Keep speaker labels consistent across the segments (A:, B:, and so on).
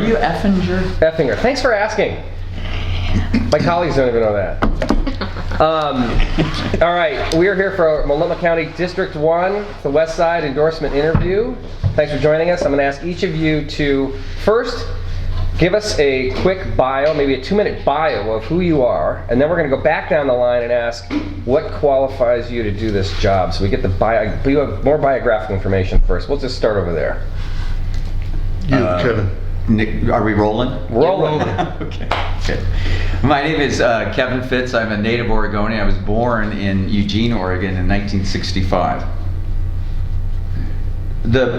A: Are you Effinger?
B: Effinger. Thanks for asking. My colleagues don't even know that. All right, we are here for Multnomah County District 1, the West Side endorsement interview. Thanks for joining us. I'm going to ask each of you to first give us a quick bio, maybe a 2-minute bio of who you are, and then we're going to go back down the line and ask what qualifies you to do this job. So we get the more biographical information first. We'll just start over there.
C: Kevin.
A: Nick, are we rolling?
B: Rolling.
A: Okay. My name is Kevin Fitz. I'm a native Oregonian. I was born in Eugene, Oregon in 1965.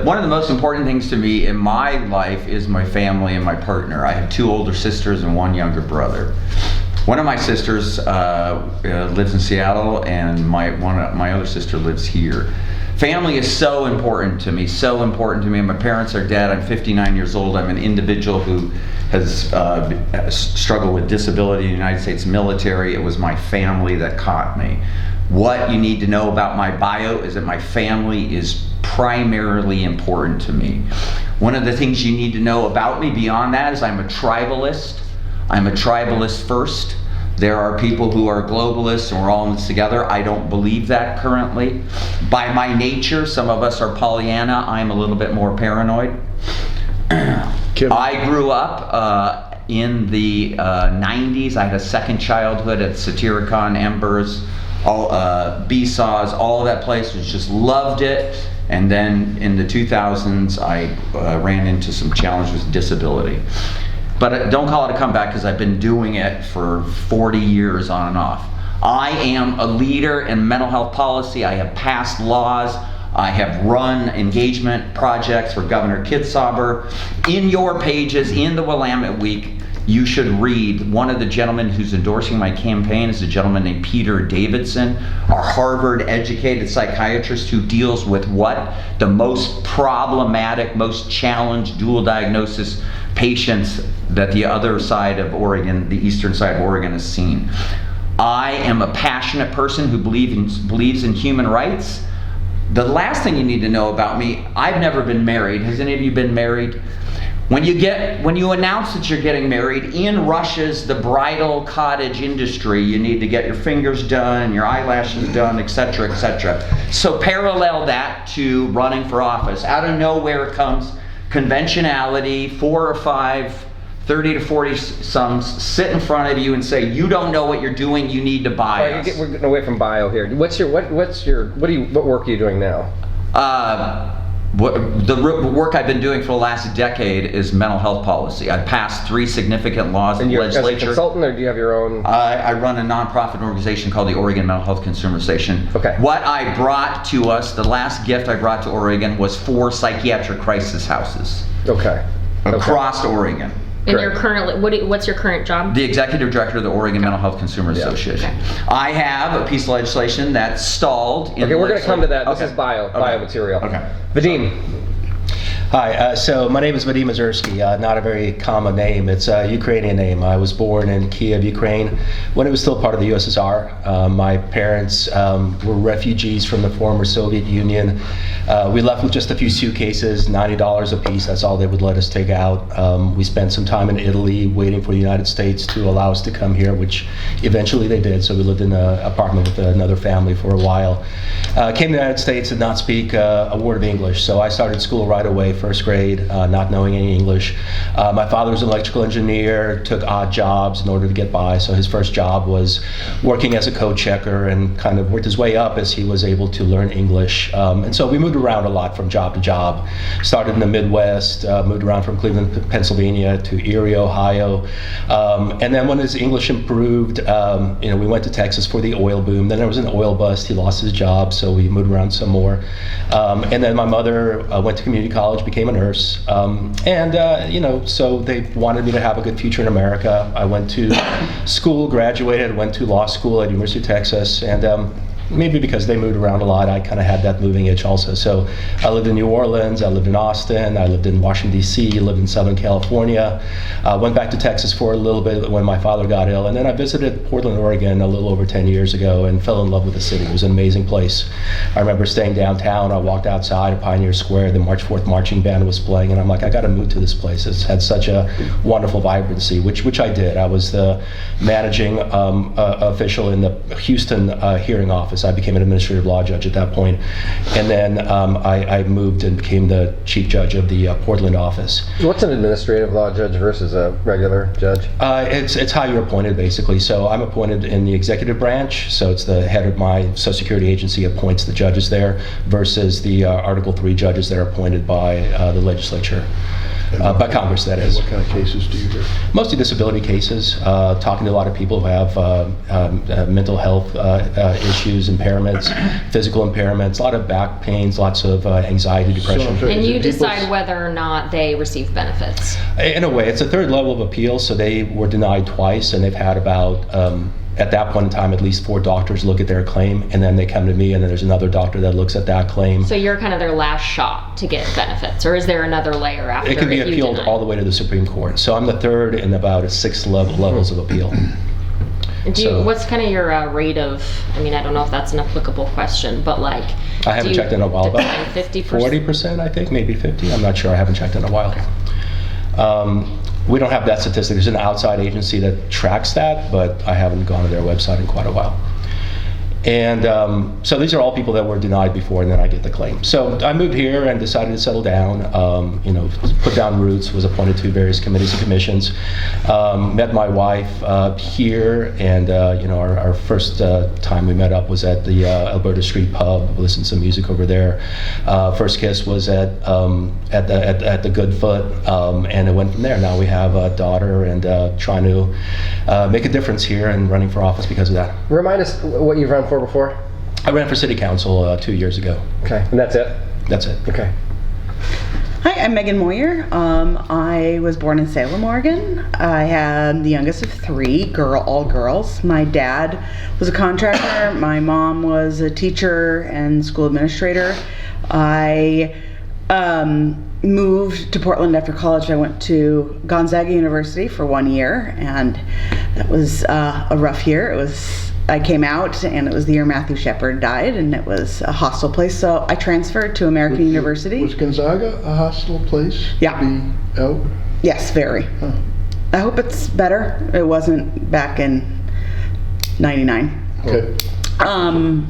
A: One of the most important things to me in my life is my family and my partner. I have 2 older sisters and 1 younger brother. One of my sisters lives in Seattle, and my other sister lives here. Family is so important to me, so important to me. My parents are dead. I'm 59 years old. I'm an individual who has struggled with disability in the United States military. It was my family that caught me. What you need to know about my bio is that my family is primarily important to me. One of the things you need to know about me beyond that is I'm a tribalist. I'm a tribalist first. There are people who are globalists and we're all in this together. I don't believe that currently. By my nature, some of us are Pollyanna. I'm a little bit more paranoid. I grew up in the 90s. I had a second childhood at Satyricon, Embers, B-Saws, all that place. Just loved it. And then in the 2000s, I ran into some challenges with disability. But don't call it a comeback because I've been doing it for 40 years on and off. I am a leader in mental health policy. I have passed laws. I have run engagement projects for Governor Kitzhaber. In your pages, in the Willamette Week, you should read one of the gentlemen who's endorsing my campaign is a gentleman named Peter Davidson, a Harvard-educated psychiatrist who deals with what? The most problematic, most challenged dual diagnosis patients that the other side of Oregon, the eastern side of Oregon, has seen. I am a passionate person who believes in human rights. The last thing you need to know about me, I've never been married. Has any of you been married? When you announce that you're getting married, in Russia's the bridal cottage industry, you need to get your fingers done, your eyelashes done, etc., etc. So parallel that to running for office. Out of nowhere comes conventionality, 4 or 5 30 to 40 sums sit in front of you and say, you don't know what you're doing, you need to buy us.
B: We're getting away from bio here. What work are you doing now?
A: The work I've been doing for the last decade is mental health policy. I've passed 3 significant laws in the legislature.
B: As a consultant, or do you have your own?
A: I run a nonprofit organization called the Oregon Mental Health Consumer Station.
B: Okay.
A: What I brought to us, the last gift I brought to Oregon was 4 psychiatric crisis houses.
B: Okay.
A: Across Oregon.
D: And you're currently, what's your current job?
A: The executive director of the Oregon Mental Health Consumer Association.
D: Okay.
A: I have a piece of legislation that stalled in
B: we're going to come to that.
A: Okay.
B: This is bio material.
A: Okay.
B: Vadim.
E: Hi, so my name is Vadim Mazursky, not a very common name. It's a Ukrainian name. I was born in Kiev, Ukraine, when it was still part of the USSR. My parents were refugees from the former Soviet Union. We left with just a few suitcases, $90 a piece. That's all they would let us take out. We spent some time in Italy waiting for the United States to allow us to come here, which eventually they did. So we lived in an apartment with another family for a while. Came to the United States, did not speak a word of English. So I started school right away, first grade, not knowing any English. My father was an electrical engineer, took odd jobs in order to get by. So his first job was working as a code checker and kind of worked his way up as he was able to learn English. And so we moved around a lot from job to job. Started in the Midwest, moved around from Cleveland, Pennsylvania to Erie, Ohio. And then when his English improved, we went to Texas for the oil boom. Then there was an oil bust. He lost his job, so we moved around some more. And then my mother went to community college, became a nurse, so they wanted me to have a good future in America. I went to school, graduated, went to law school at University of Texas, and maybe because they moved around a lot, I kind of had that moving itch also. So I lived in New Orleans, I lived in Austin, I lived in Washington, D.C., lived in Southern California, went back to Texas for a little bit when my father got ill, and then I visited Portland, Oregon a little over 10 years ago and fell in love with the city. It was an amazing place. I remember staying downtown, I walked outside at Pioneer Square, the March 4th marching band was playing, and I'm like, I got to move to this place. It's had such a wonderful vibrancy, which I did. I was the managing official in the Houston hearing office. I became an administrative law judge at that point, and then I moved and became the chief judge of the Portland office.
B: What's an administrative law judge versus a regular judge?
E: It's how you're appointed, basically. So I'm appointed in the executive branch, so it's the head of my Social Security agency appoints the judges there, versus the Article 3 judges that are appointed by the legislature. By Congress, that is.
C: What kind of cases do you hear?
E: Mostly disability cases, talking to a lot of people who have mental health issues, impairments, physical impairments, a lot of back pains, lots of anxiety, depression.
D: And you decide whether or not they receive benefits.
E: In a way, it's a third level of appeal, so they were denied twice, and they've had about, at that point in time, at least 4 doctors look at their claim, and then they come to me, and then there's another doctor that looks at that claim.
D: So you're kind of their last shot to get benefits, or is there another layer after?
E: It can be appealed all the way to the Supreme Court. So I'm the third in about 6 levels of appeal.
D: What's kind of your rate of, I mean, I don't know if that's an applicable question, but like,
E: I haven't checked in a while, about
D: 50%?
E: 40%, I think, maybe 50. I'm not sure. I haven't checked in a while. We don't have that statistic. There's an outside agency that tracks that, but I haven't gone to their website in quite a while. And so these are all people that were denied before, and then I get the claim. So I moved here and decided to settle down, put down roots, was appointed to various committees and commissions, met my wife here, and our first time we met up was at the Alberta Street Pub, listened to some music over there. First kiss was at the Goodfoot, and it went from there. Now we have a daughter, and trying to make a difference here and running for office because of that.
B: Remind us what you've run for before.
E: I ran for city council 2 years ago.
B: Okay, and that's it?
E: That's it.
B: Okay.
F: Hi, I'm Megan Moyer. I was born in Salem, Oregon. I am the youngest of 3, all girls. My dad was a contractor. My mom was a teacher and school administrator. I moved to Portland after college. I went to Gonzaga University for 1 year, and that was a rough year. I came out, and it was the year Matthew Shepard died, and it was a hostile place, so I transferred to American University.
C: Was Gonzaga a hostile place?
F: Yeah.
C: To be out?
F: Yes, very.
C: Huh.
F: I hope it's better. It wasn't back in '99.
C: Okay.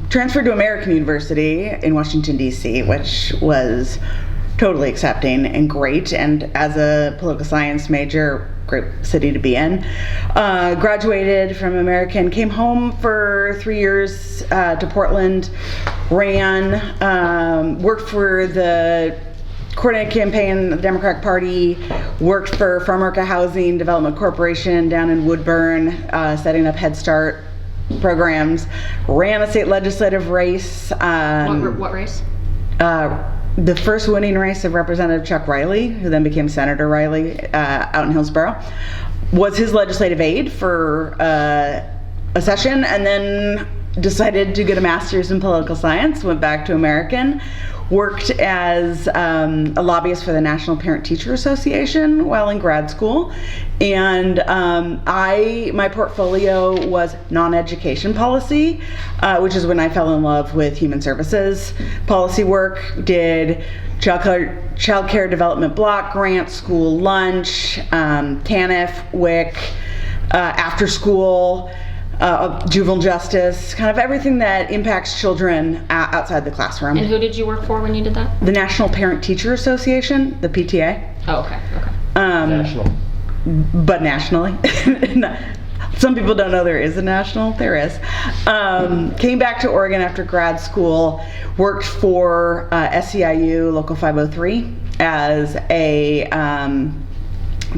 F: Transferred to American University in Washington, D.C., which was totally accepting and great, and as a political science major, great city to be in. Graduated from American, came home for 3 years to Portland, worked for the coordinated campaign, the Democratic Party, worked for Farm Worker Housing Development Corporation down in Woodburn, setting up Head Start programs, ran a state legislative race.
D: What race?
F: The first winning race of Representative Chuck Riley, who then became Senator Riley out in Hillsborough, was his legislative aide for a session, and then decided to get a master's in political science, went back to American, worked as a lobbyist for the National Parent-Teacher Association while in grad school, and my portfolio was non-education policy, which is when I fell in love with human services policy work. Did child care development block grants, school lunch, TANF, WIC, after school, juvenile justice, kind of everything that impacts children outside the classroom.
D: And who did you work for when you did that?
F: The National Parent-Teacher Association, the PTA.
D: Oh, okay.
B: National.
F: But nationally. Some people don't know there is a national. There is. Came back to Oregon after grad school, worked for SEIU Local 503 as a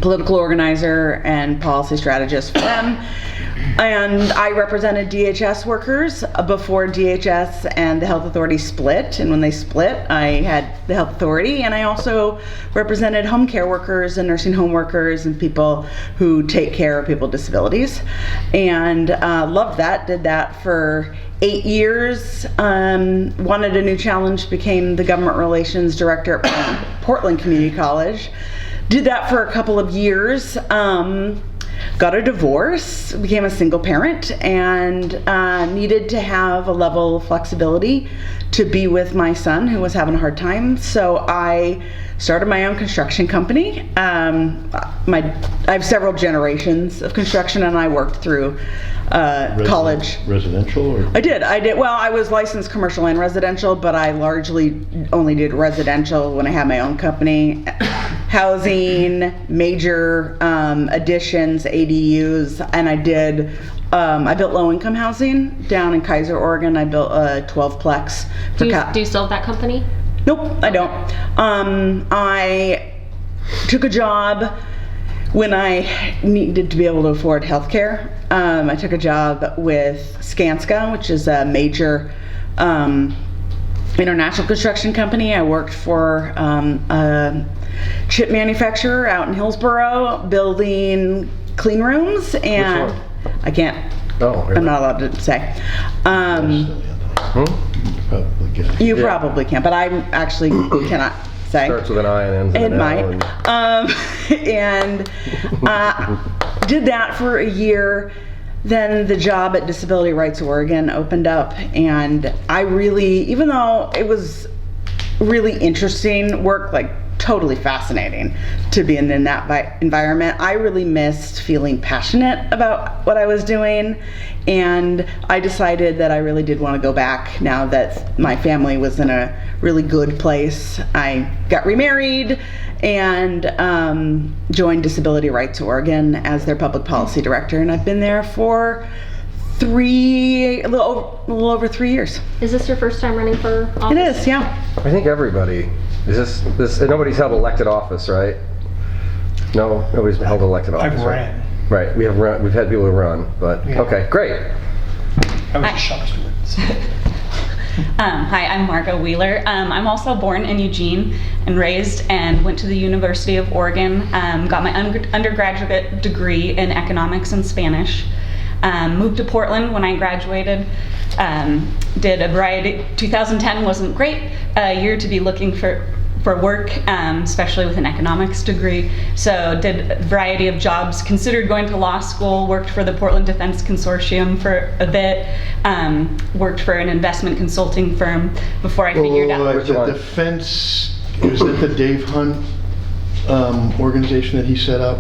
F: political organizer and policy strategist for them. And I represented DHS workers before DHS and the Health Authority split. And when they split, I had the Health Authority, and I also represented home care workers and nursing home workers and people who take care of people with disabilities. And loved that, did that for 8 years. Wanted a new challenge, became the government relations director at Portland Community College. Did that for a couple of years. Got a divorce, became a single parent, and needed to have a level of flexibility to be with my son who was having a hard time. So I started my own construction company. I have several generations of construction, and I worked through college.
C: Residential or?
F: I did. Well, I was licensed commercial and residential, but I largely only did residential when I had my own company. Housing, major additions, ADUs, and I built low-income housing down in Kaiser, Oregon. I built a 12-plex.
D: Do you still have that company?
F: Nope, I don't. I took a job when I needed to be able to afford healthcare. I took a job with Skanska, which is a major international construction company. I worked for a chip manufacturer out in Hillsboro, building clean rooms, and
B: Which one?
F: I can't.
B: Oh,
F: I'm not allowed to say.
C: Probably get it.
F: You probably can, but I actually cannot say.
B: Starts with an I and ends with
F: It
B: an
F: might.
B: L.
F: And did that for a year. Then the job at Disability Rights Oregon opened up, and I really, even though it was really interesting work, like totally fascinating to be in that environment, I really missed feeling passionate about what I was doing. And I decided that I really did want to go back now that my family was in a really good place. I got remarried and joined Disability Rights Oregon as their public policy director, and I've been there for a little over 3 years.
D: Is this your first time running for office?
F: It is, yeah.
B: I think everybody. Is this nobody's held elected office, right? No, nobody's held elected office.
G: I've ran.
B: Right, we've had people who run, but
G: Yeah.
B: okay, great.
G: I was a shop steward. So.
H: Hi, I'm Margot Wheeler. I'm also born in Eugene and raised and went to the University of Oregon. Got my undergraduate degree in economics and Spanish. Moved to Portland when I graduated. Did a variety. 2010 wasn't great year to be looking for work, especially with an economics degree. So did a variety of jobs, considered going to law school, worked for the Portland Defense Consortium for a bit, worked for an investment consulting firm before I figured out.
B: Which
C: The
B: one?
C: defense, was that the Dave Hunt organization that he set up?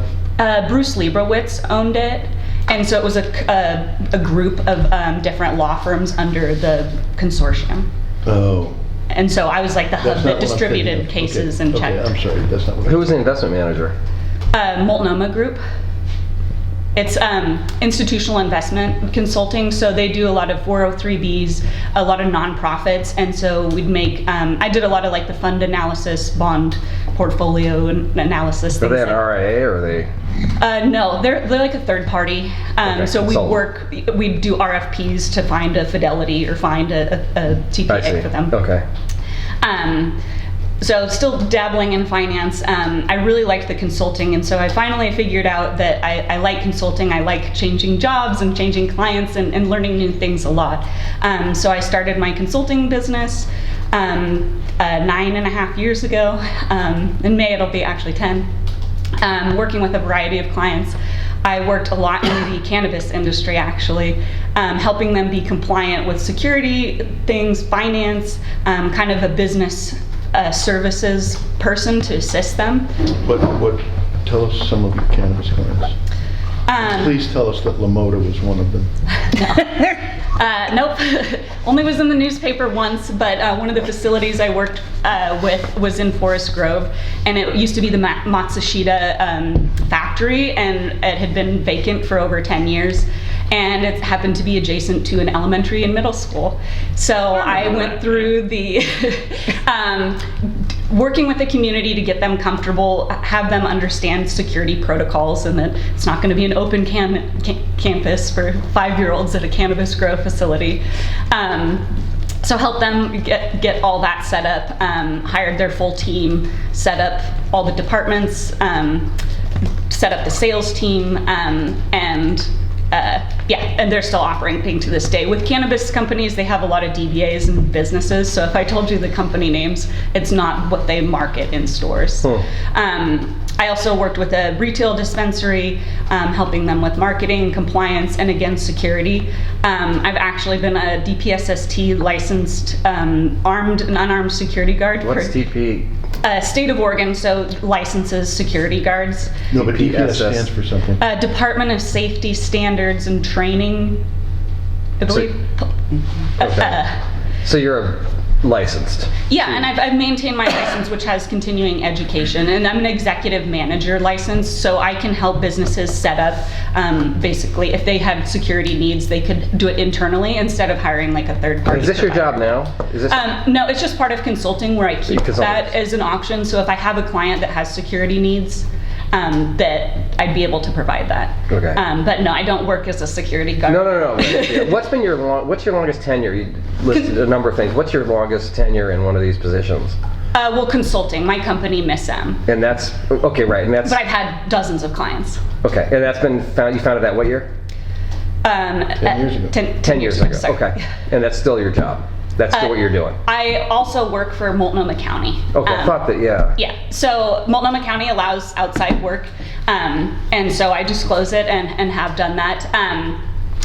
H: Bruce Leibowitz owned it. And so it was a group of different law firms under the consortium.
C: Oh.
H: And so I was like the hub
C: That's not
H: that
C: what I'm
H: distributed
C: thinking of.
H: cases
C: Okay,
H: and checked.
C: Okay, I'm sorry, that's not what
B: Who was the investment manager?
H: Multnomah Group. It's institutional investment consulting, so they do a lot of 403Bs, a lot of nonprofits, and so we'd make, I did a lot of like the fund analysis, bond portfolio analysis.
B: Are
H: things
B: they an
H: like-
B: RIA or are they?
H: No, they're like a third party.
B: Okay,
H: So we
B: consultant.
H: we do RFPs to find a Fidelity or find a
B: I
H: TPA
B: see.
H: for them.
B: Okay.
H: So still dabbling in finance. I really liked the consulting, and so I finally figured out that I like consulting. I like changing jobs and changing clients and learning new things a lot. So I started my consulting business 9.5 years ago. In May it'll be actually 10. Working with a variety of clients. I worked a lot in the cannabis industry actually, helping them be compliant with security things, finance, kind of a business services person to assist them.
C: Tell us some of your cannabis clients. Please tell us that LaModa was one of them.
H: Nope, only was in the newspaper once, but one of the facilities I worked with was in Forest Grove, and it used to be the Matsushita factory, and it had been vacant for over 10 years. And it happened to be adjacent to an elementary and middle school. So I went through the working with the community to get them comfortable, have them understand security protocols, and that it's not going to be an open campus for 5-year-olds at a cannabis grow facility. So help them get all that set up, hired their full team, set up all the departments, set up the sales team, and they're still operating to this day. With cannabis companies, they have a lot of DBAs and businesses, so if I told you the company names, it's not what they market in stores. I also worked with a retail dispensary, helping them with marketing, compliance, and again, security. I've actually been a DPSST licensed armed and unarmed security guard.
B: What's DP?
H: State of Oregon, so licenses security guards.
C: No, but DPS stands for something.
H: Department of Safety Standards and Training, I believe.
B: So you're licensed?
H: Yeah, and I've maintained my license, which has continuing education, and I'm an executive manager license, so I can help businesses set up, basically, if they had security needs, they could do it internally instead of hiring like a third party.
B: Is this your job now? Is this?
H: No, it's just part of consulting where I keep that as an option, so if I have a client that has security needs, that I'd be able to provide that.
B: Okay.
H: But no, I don't work as a security guard.
B: No. What's your longest tenure? You listed a number of things. What's your longest tenure in one of these positions?
H: Well, consulting. My company, Miss M.
B: And that's okay, right? And that's.
H: But I've had dozens of clients.
B: Okay, and that's been found. You founded that what year?
C: 10 years ago.
B: 10 years ago.
H: Sorry.
B: Okay, and that's still your job. That's still what you're doing.
H: I also work for Multnomah County.
B: Okay, I thought that, yeah.
H: Yeah, so Multnomah County allows outside work, and so I disclose it and have done that.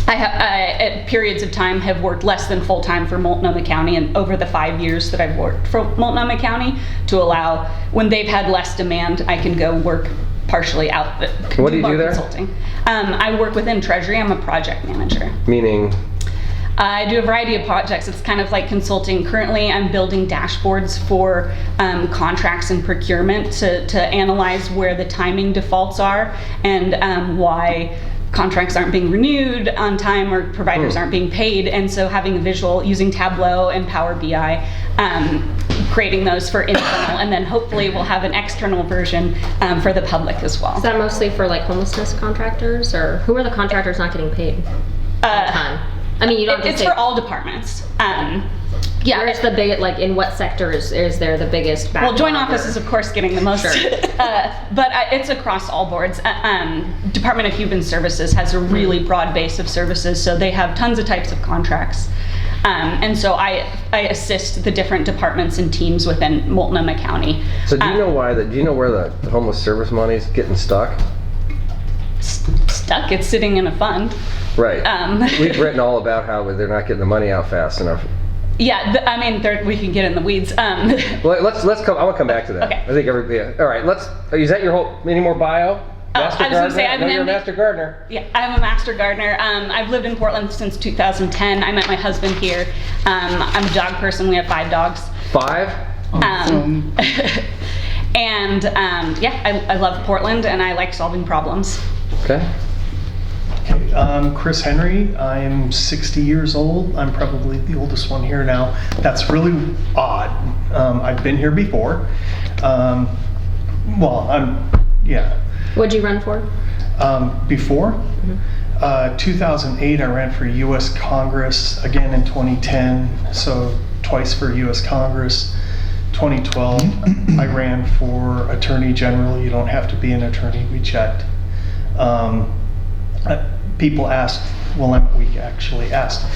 H: I have, at periods of time, have worked less than full time for Multnomah County, and over the 5 years that I've worked for Multnomah County, to allow, when they've had less demand, I can go work partially out.
B: What do you do there?
H: Consulting. I work within Treasury. I'm a project manager.
B: Meaning?
H: I do a variety of projects. It's kind of like consulting. Currently, I'm building dashboards for contracts and procurement to analyze where the timing defaults are and why contracts aren't being renewed on time or providers aren't being paid. And so having a visual using Tableau and Power BI, creating those for internal, and then hopefully we'll have an external version for the public as well.
D: Is that mostly for like homelessness contractors, or who are the contractors not getting paid all the time? I mean, you don't have to
H: it's
D: say.
H: for all departments. Yeah.
D: Where's the big, like, in what sectors is there the biggest backlog?
H: Well, joint office is, of course, getting the most.
D: Sure.
H: But it's across all boards. Department of Human Services has a really broad base of services, so they have tons of types of contracts. And so I assist the different departments and teams within Multnomah County.
B: So do you know where the homeless service money is getting stuck?
H: Stuck? It's sitting in a fund.
B: Right. We've written all about how they're not getting the money out fast enough.
H: Yeah, I mean, we can get in the weeds.
B: Well, let's come. I want to come back to that.
H: Okay.
B: I think everybody. All right. Is that your whole? Any more bio? Master
H: I was going to say,
B: gardener? You're a master gardener.
H: Yeah, I'm a master gardener. I've lived in Portland since 2010. I met my husband here. I'm a dog person. We have 5 dogs.
B: 5?
H: And I love Portland, and I like solving problems.
B: Okay.
G: Chris Henry. I'm 60 years old. I'm probably the oldest one here now. That's really odd. I've been here before.
D: What'd you run for?
G: Before? 2008, I ran for U.S. Congress, again in 2010, so twice for U.S. Congress. 2012, I ran for Attorney General. You don't have to be an attorney, we checked. People asked, we actually asked,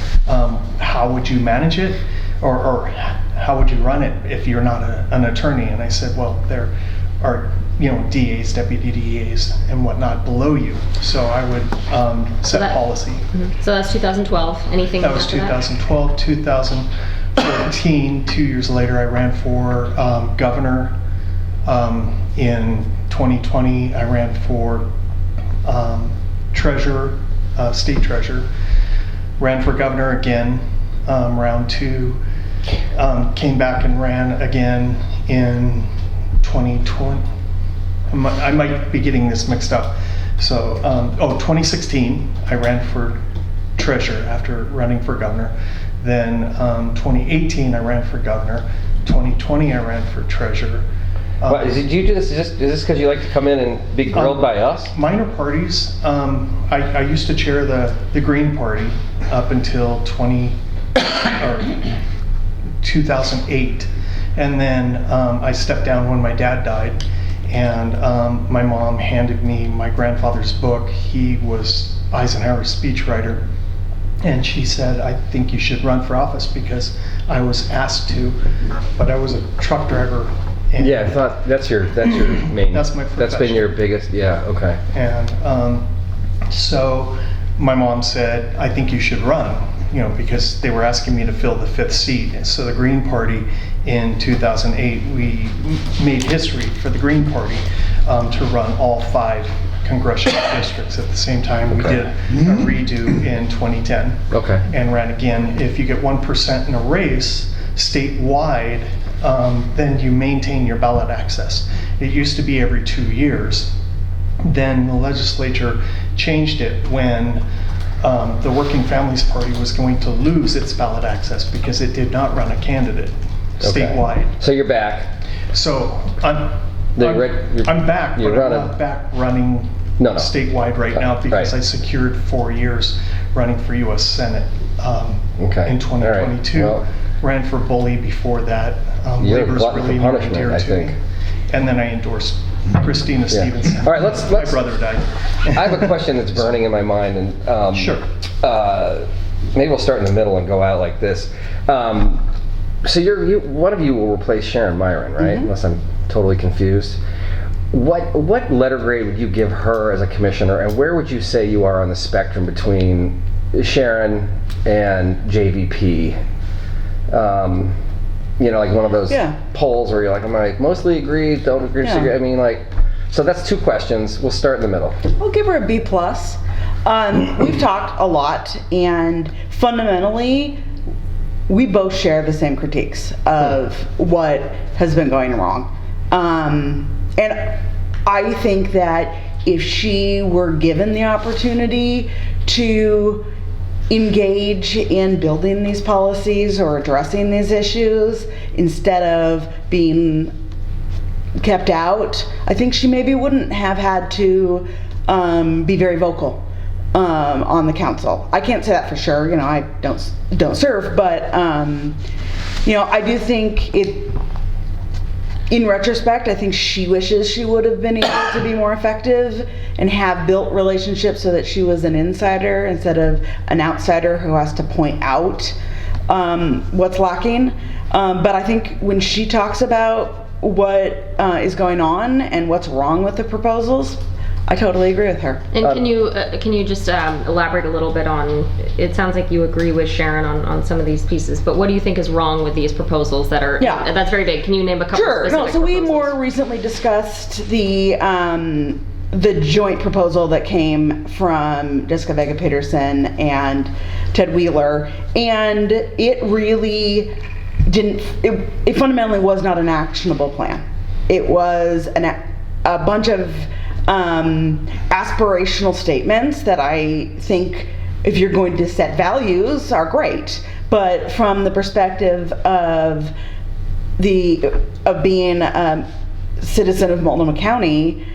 G: how would you manage it? Or how would you run it if you're not an attorney? And I said, well, there are DAs, deputy DAs, and whatnot below you. So I would set policy.
D: So that's 2012. Anything
G: That was
D: after
G: 2012. 2014, 2 years later, I ran for governor. In 2020, I ran for treasurer, state treasurer. Ran for governor again, round 2. Came back and ran again in 2020. I might be getting this mixed up. So, 2016, I ran for treasurer after running for governor. Then 2018, I ran for governor. 2020, I ran for treasurer.
B: Do you do this? Is this because you like to come in and be grilled by us?
G: Minor parties. I used to chair the Green Party up until 2008, and then I stepped down when my dad died, and my mom handed me my grandfather's book. He was Eisenhower's speechwriter, and she said, "I think you should run for office," because I was asked to, but I was a truck driver. And
B: Yeah, I thought that's your main.
G: That's my
B: That's been your biggest. Yeah. Okay.
G: And so my mom said, "I think you should run," because they were asking me to fill the 5th seat. And so the Green Party in 2008, we made history for the Green Party to run all 5 congressional districts at the same time. We did a redo in 2010 and ran again. If you get 1% in a race statewide, then you maintain your ballot access. It used to be every 2 years. Then the legislature changed it when the Working Families Party was going to lose its ballot access because it did not run a candidate statewide.
B: So you're back.
G: So I'm back, but I'm not back running statewide right now because I secured 4 years running for U.S. Senate in 2022.
B: Well,
G: ran for bully before that.
B: You're
G: Labor's
B: glutton
G: really
B: for
G: near and
B: punishment,
G: dear
B: I
G: to
B: think.
G: me. And then I endorsed Christina Stevenson.
B: All right, let's.
G: My brother died.
B: I have a question that's burning in my mind, and
G: Sure.
B: Maybe we'll start in the middle and go out like this. So one of you will replace Sharon Myron, right? Unless I'm totally confused. What letter grade would you give her as a commissioner, and where would you say you are on the spectrum between Sharon and JVP? Like one of those polls where you're like, am I mostly agree, don't agree, disagree? I mean, so that's 2 questions. We'll start in the middle.
F: I'll give her a B+. We've talked a lot, and fundamentally, we both share the same critiques of what has been going wrong. And I think that if she were given the opportunity to engage in building these policies or addressing these issues instead of being kept out, I think she maybe wouldn't have had to be very vocal on the council. I can't say that for sure. I don't serve, but I do think in retrospect, I think she wishes she would have been able to be more effective and have built relationships so that she was an insider instead of an outsider who has to point out what's lacking. But I think when she talks about what is going on and what's wrong with the proposals, I totally agree with her.
D: And can you just elaborate a little bit on, it sounds like you agree with Sharon on some of these pieces, but what do you think is wrong with these proposals that are, that's very vague. Can you name a couple specific proposals?
F: So we more recently discussed the joint proposal that came from Jessica Vega Peterson and Ted Wheeler, and it really it fundamentally was not an actionable plan. It was a bunch of aspirational statements that I think, if you're going to set values, are great, but from the perspective of being a citizen of Multnomah County,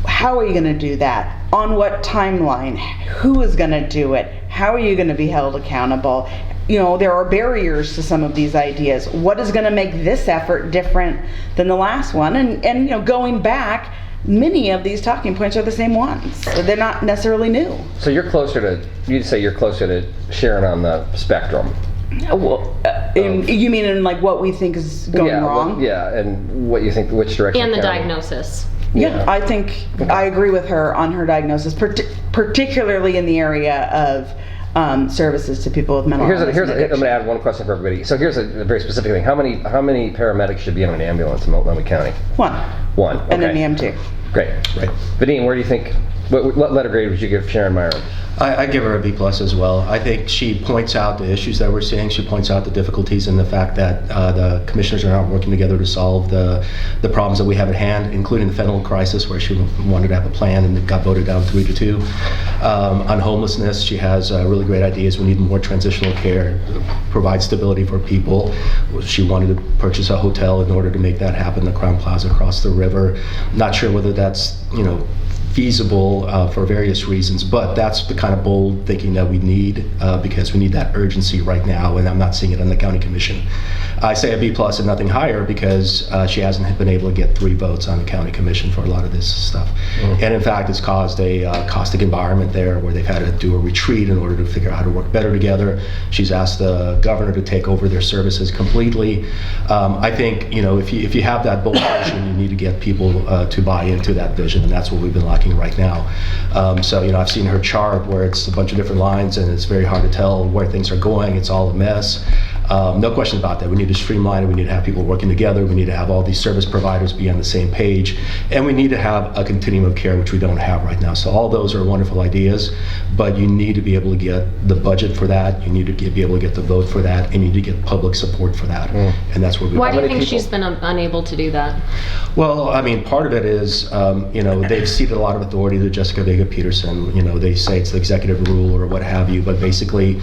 F: how are you going to do that? On what timeline? Who is going to do it? How are you going to be held accountable? There are barriers to some of these ideas. What is going to make this effort different than the last one? And going back, many of these talking points are the same ones. So they're not necessarily new.
B: So you'd say you're closer to Sharon on the spectrum.
F: Well, you mean in what we think is going wrong?
B: And what you think, which direction?
D: And the diagnosis.
F: Yeah, I think I agree with her on her diagnosis, particularly in the area of services to people with mental illness.
B: I'm going to add one question for everybody. So here's a very specific thing. How many paramedics should be in an ambulance in Multnomah County?
F: One.
B: Okay.
F: And an EMT.
B: Great.
E: Right.
B: Vadim, where do you think, what letter grade would you give Sharon Myron?
E: I give her a B+ as well. I think she points out the issues that we're seeing. She points out the difficulties and the fact that the commissioners are not working together to solve the problems that we have at hand, including the fentanyl crisis, where she wanted to have a plan and it got voted down 3-2. On homelessness, she has really great ideas. We need more transitional care, provide stability for people. She wanted to purchase a hotel in order to make that happen, the Crown Plaza across the river. Not sure whether that's, feasible for various reasons, but that's the kind of bold thinking that we need because we need that urgency right now, and I'm not seeing it on the county commission. I say a B+ and nothing higher because she hasn't been able to get 3 votes on the county commission for a lot of this stuff. And in fact, it's caused a caustic environment there where they've had to do a retreat in order to figure out how to work better together. She's asked the governor to take over their services completely. I think, if you have that bold vision, you need to get people to buy into that vision, and that's what we've been lacking right now. So I've seen her chart where it's a bunch of different lines and it's very hard to tell where things are going. It's all a mess. No question about that. We need to streamline it. We need to have people working together. We need to have all these service providers be on the same page. And we need to have a continuum of care, which we don't have right now. So all those are wonderful ideas, but you need to be able to get the budget for that. You need to be able to get the vote for that. And you need to get public support for that. And that's where we
D: Why do you think she's been unable to do that?
E: Well, part of it is, they've ceded a lot of authority to Jessica Vega Peterson. They say it's the executive rule or what have you, but basically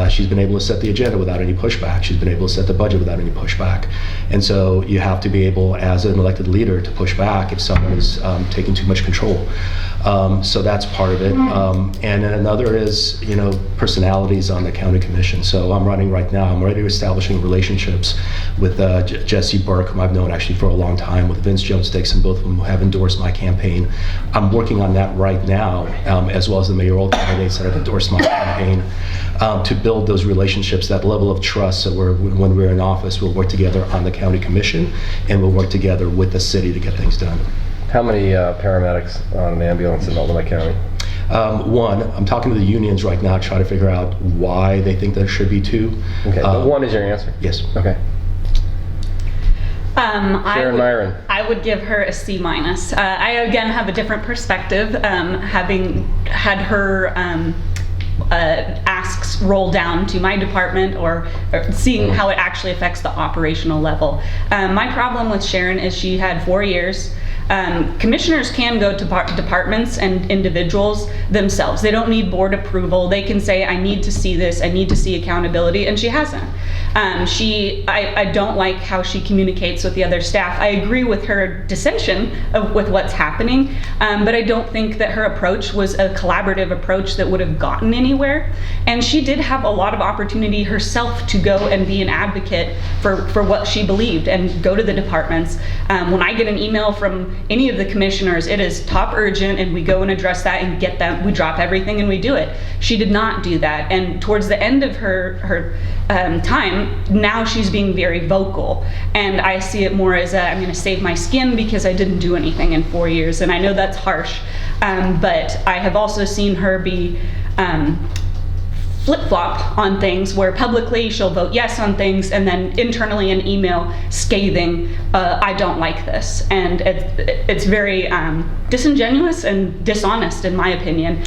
E: she's been able to set the agenda without any pushback. She's been able to set the budget without any pushback. And so you have to be able, as an elected leader, to push back if someone is taking too much control. So that's part of it. And then another is, personalities on the county commission. So I'm running right now. I'm already establishing relationships with Jesse Burke, whom I've known actually for a long time, with Vince Jones-Dixon, both of them have endorsed my campaign. I'm working on that right now, as well as the mayoral candidates that have endorsed my campaign, to build those relationships, that level of trust, so when we're in office, we'll work together on the county commission, and we'll work together with the city to get things done.
B: How many paramedics on an ambulance in Multnomah County?
E: 1. I'm talking to the unions right now, trying to figure out why they think there should be 2.
B: Okay, but 1 is your answer?
E: Yes.
B: Okay. Sharon Myron.
H: I would give her a C-. I again have a different perspective, having had her asks roll down to my department or seeing how it actually affects the operational level. My problem with Sharon is she had 4 years. Commissioners can go to departments and individuals themselves. They don't need board approval. They can say, I need to see this, I need to see accountability, and she hasn't. I don't like how she communicates with the other staff. I agree with her dissension with what's happening, but I don't think that her approach was a collaborative approach that would have gotten anywhere. And she did have a lot of opportunity herself to go and be an advocate for what she believed and go to the departments. When I get an email from any of the commissioners, it is top urgent, and we go and address that and get them. We drop everything and we do it. She did not do that, and towards the end of her time, now she's being very vocal, and I see it more as I'm going to save my skin because I didn't do anything in 4 years, and I know that's harsh, but I have also seen her be flip-flop on things where publicly she'll vote yes on things and then internally in email scathing, I don't like this. And it's very disingenuous and dishonest in my opinion.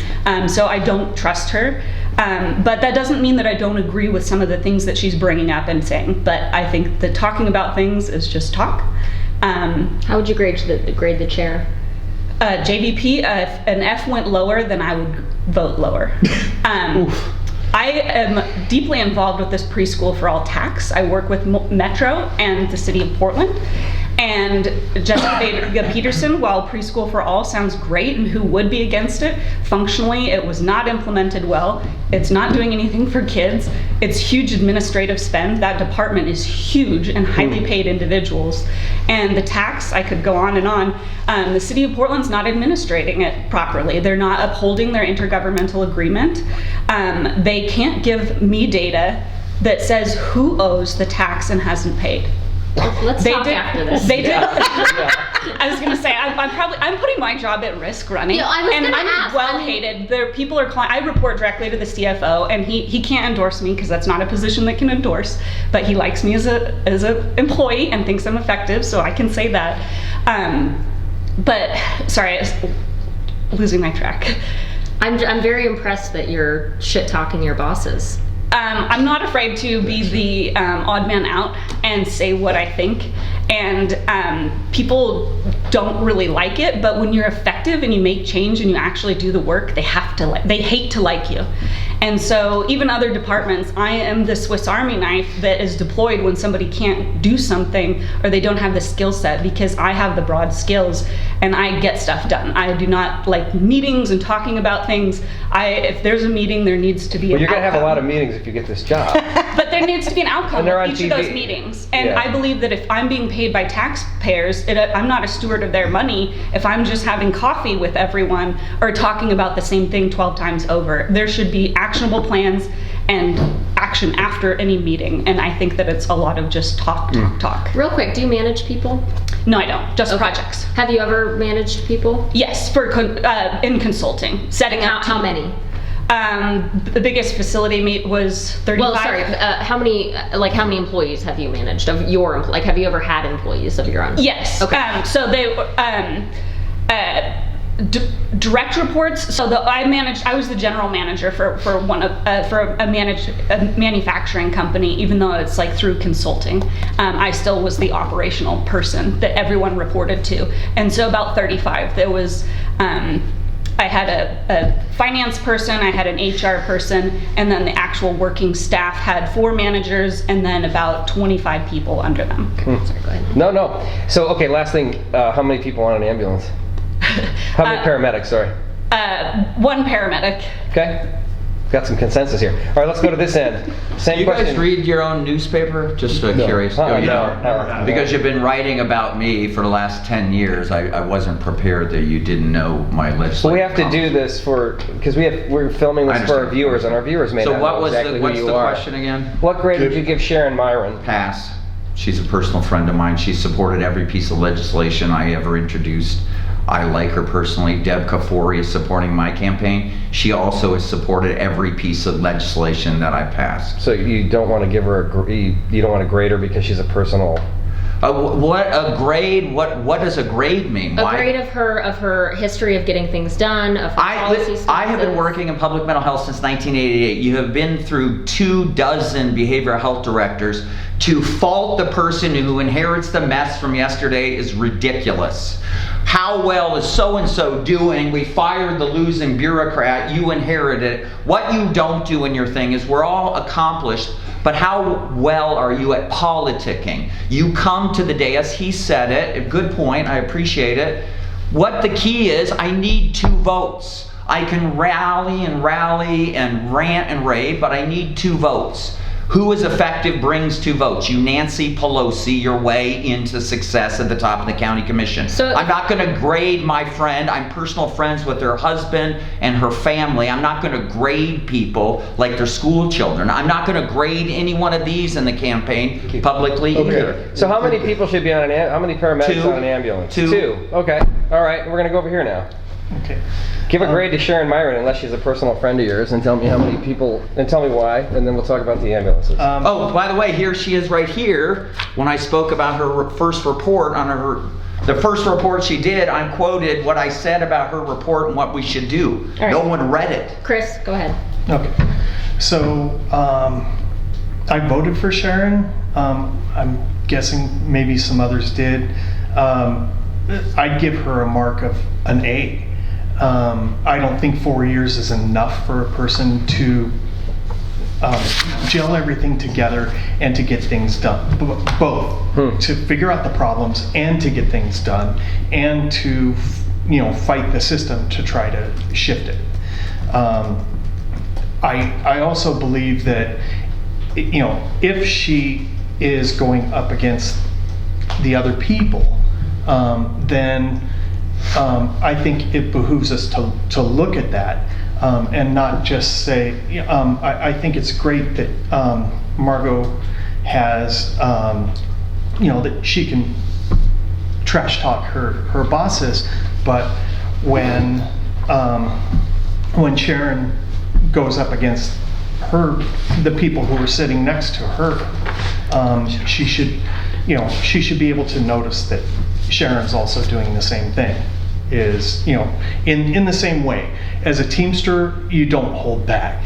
H: So I don't trust her. But that doesn't mean that I don't agree with some of the things that she's bringing up and saying. But I think that talking about things is just talk.
D: How would you grade the chair?
H: JVP, if an F went lower, then I would vote lower. I am deeply involved with this Preschool for All tax. I work with Metro and the City of Portland. And Jessica Vega Peterson, while Preschool for All sounds great and who would be against it, functionally it was not implemented well. It's not doing anything for kids. It's huge administrative spend. That department is huge and highly paid individuals. And the tax, I could go on and on. The City of Portland's not administrating it properly. They're not upholding their intergovernmental agreement. They can't give me data that says who owes the tax and hasn't paid.
D: Let's talk after this.
H: They did. I was gonna say I'm putting my job at risk running,
D: I'm
H: well hated. People are calling. I report directly to the CFO, and he can't endorse me because that's not a position that can endorse. But he likes me as a employee and thinks I'm effective, so I can say that. But sorry, I was losing my track.
D: I'm very impressed that you're shit talking your bosses.
H: I'm not afraid to be the odd man out and say what I think. And people don't really like it, but when you're effective and you make change and you actually do the work, they hate to like you. And so even other departments, I am the Swiss Army knife that is deployed when somebody can't do something or they don't have the skill set, because I have the broad skills and I get stuff done. I do not like meetings and talking about things. If there's a meeting, there needs to be
B: Well,
H: an
B: you're going to have a
H: outcome.
B: lot of meetings if you get this job.
H: But there needs to be an outcome
B: And they're
H: of
B: on
H: each of those
B: TV.
H: meetings. And
B: Yeah.
H: I believe that if I'm being paid by taxpayers, I'm not a steward of their money if I'm just having coffee with everyone or talking about the same thing 12 times over. There should be actionable plans and action after any meeting. And I think that it's a lot of just talk.
D: Real quick, do you manage people?
H: No, I don't. Just
D: Okay.
H: projects.
D: Have you ever managed people?
H: Yes, in consulting, setting up.
D: How many?
H: The biggest facility meet was 35.
D: Well, sorry. How many employees have you managed of your? Have you ever had employees of your own?
H: Yes.
D: Okay.
H: So they direct reports. So I was the general manager for a manufacturing company, even though it's like through consulting. I still was the operational person that everyone reported to. And so about 35. There was. I had a finance person, I had an HR person, and then the actual working staff had 4 managers and then about 25 people under them.
D: Sorry, go ahead.
B: No. So, okay, last thing. How many people on an ambulance? How many paramedics, sorry?
H: 1 paramedic.
B: Okay. Got some consensus here. All right, let's go to this end. Same
A: You
B: question.
A: guys read your own newspaper? Just curious.
B: No.
A: You
B: No.
A: don't? Because you've been writing about me for the last 10 years. I wasn't prepared that you didn't know my legislative.
B: Well, we have to do this because we're filming
A: I
B: this for our
A: understand.
B: viewers, and our viewers may
A: So
B: not
A: what
B: know
A: was
B: exactly
A: what's
B: who
A: the
B: you are.
A: question again?
B: What grade would you give Sharon Myron?
A: Pass. She's a personal friend of mine. She supported every piece of legislation I ever introduced. I like her personally. Deb Kafori is supporting my campaign. She also has supported every piece of legislation that I passed.
B: So you don't want to give her you don't want to grade her because she's a personal.
A: What a grade? What does a grade mean?
D: A grade of her history of getting things done, of her policy
A: I have been
D: stances.
A: working in public mental health since 1988. You have been through 24 behavioral health directors. To fault the person who inherits the mess from yesterday is ridiculous. How well is so-and-so doing? We fired the losing bureaucrat. You inherited it. What you don't do in your thing is we're all accomplished, but how well are you at politicking? You come to the dais, he said it, a good point, I appreciate it. What the key is, I need 2 votes. I can rally and rant and rave, but I need 2 votes. Who is effective brings 2 votes. You Nancy Pelosi your way into success at the top of the county commission.
D: So
A: I'm not going to grade my friend. I'm personal friends with her husband and her family. I'm not going to grade people like they're school children. I'm not going to grade any one of these in the campaign publicly either.
B: So how many people should be on how many paramedics
A: 2.
B: on an ambulance?
A: 2.
B: Okay. All right. We're gonna go over here now.
G: Okay.
B: Give a grade to Sharon Myron unless she's a personal friend of yours, and tell me how many people, and tell me why, and then we'll talk about the ambulances.
A: Oh, by the way, here she is right here. When I spoke about her first report the first report she did, I quoted what I said about her report and what we should do.
D: All right.
A: No one read it.
D: Chris, go ahead.
G: Okay. So I voted for Sharon. I'm guessing maybe some others did. I'd give her a mark of an A. I don't think 4 years is enough for a person to gel everything together and to get things done. Both. To figure out the problems and to get things done and to fight the system to try to shift it. I also believe that if she is going up against the other people, then I think it behooves us to look at that and not just say, I think it's great that Margot has, that she can trash talk her bosses, but when Sharon goes up against the people who are sitting next to her, she should be able to notice that Sharon's also doing the same thing. Is, you know, in the same way. As a Teamster, you don't hold back.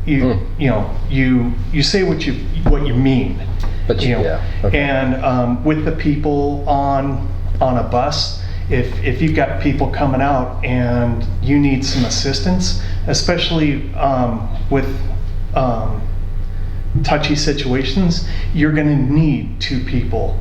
G: You know, you say what you mean.
B: But
G: you know,
B: yeah, okay.
G: And with the people on a bus, if you've got people coming out and you need some assistance, especially with touchy situations, you're going to need 2 people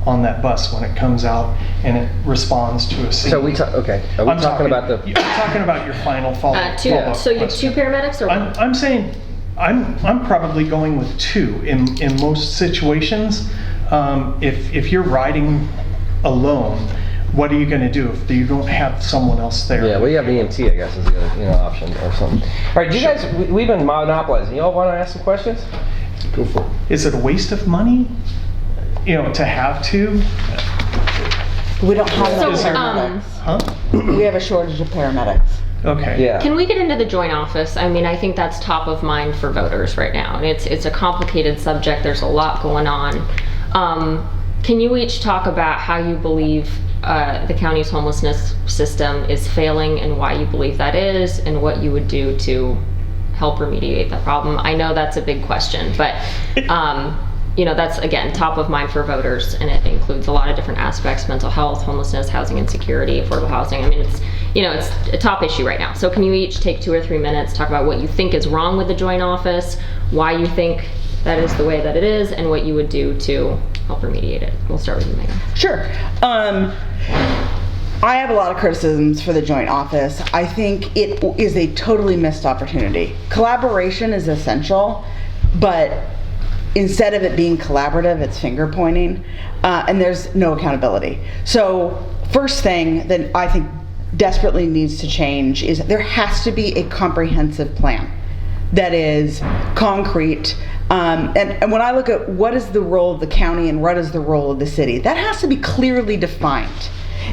G: on that bus when it comes out and it responds to a scene.
B: So we okay. Are we talking about the?
G: I'm talking about your final follow-up.
D: So you have 2 paramedics, or one?
G: I'm saying I'm probably going with 2 in most situations. If you're riding alone, what are you going to do if you don't have someone else there?
B: Yeah, we have EMT, I guess, is the other option or something. All right, you guys, we've been monopolizing. You all want to ask some questions?
C: Go for it.
G: Is it a waste of money, you know, to have 2?
F: We don't have enough
D: So,
F: paramedics.
G: Huh?
F: We have a shortage of paramedics.
G: Okay.
B: Yeah.
D: Can we get into the joint office? I mean, I think that's top of mind for voters right now. And it's a complicated subject. There's a lot going on. Can you each talk about how you believe the county's homelessness system is failing and why you believe that is, and what you would do to help remediate that problem? I know that's a big question, but you know, that's, again, top of mind for voters, and it includes a lot of different aspects: mental health, homelessness, housing insecurity, affordable housing. I mean, it's, you know, it's a top issue right now. So can you each take 2 or 3 minutes, talk about what you think is wrong with the joint office, why you think that is the way that it is, and what you would do to help remediate it? We'll start with you, Megan.
F: Sure. I have a lot of criticisms for the joint office. I think it is a totally missed opportunity. Collaboration is essential, but instead of it being collaborative, it's finger pointing, and there's no accountability. So first thing that I think desperately needs to change is there has to be a comprehensive plan that is concrete. And when I look at what is the role of the county and what is the role of the city, that has to be clearly defined.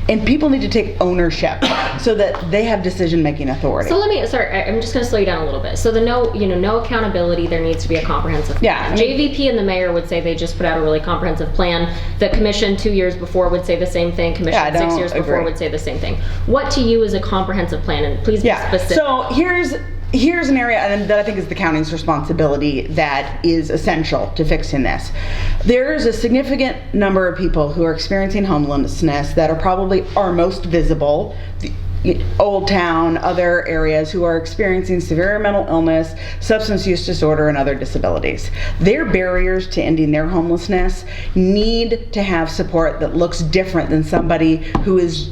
F: And people need to take ownership so that they have decision-making authority.
D: So I'm just going to slow you down a little bit. So no accountability. There needs to be a comprehensive plan.
F: Yeah,
D: JVP and the mayor would say they just put out a really comprehensive plan. The commission 2 years before would say the same thing. Commission 6 years before would say the same thing. What to you is a comprehensive plan? And please be specific.
F: So here's an area that I think is the county's responsibility that is essential to fixing this. There's a significant number of people who are experiencing homelessness that are probably our most visible. Old Town, other areas, who are experiencing severe mental illness, substance use disorder, and other disabilities. Their barriers to ending their homelessness need to have support that looks different than somebody who is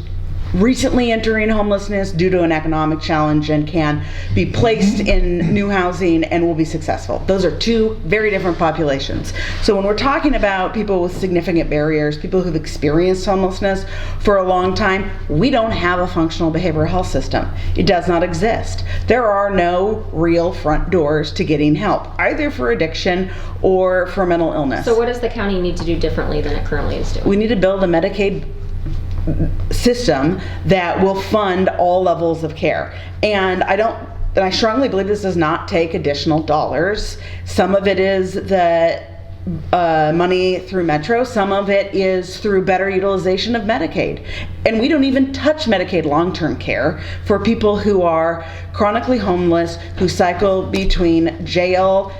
F: recently entering homelessness due to an economic challenge and can be placed in new housing and will be successful. Those are 2 very different populations. So when we're talking about people with significant barriers, people who've experienced homelessness for a long time, we don't have a functional behavioral health system. It does not exist. There are no real front doors to getting help, either for addiction or for mental illness.
D: So what does the county need to do differently than it currently is doing?
F: We need to build a Medicaid system that will fund all levels of care. And I strongly believe this does not take additional dollars. Some of it is the money through Metro, some of it is through better utilization of Medicaid. And we don't even touch Medicaid long-term care for people who are chronically homeless, who cycle between jail,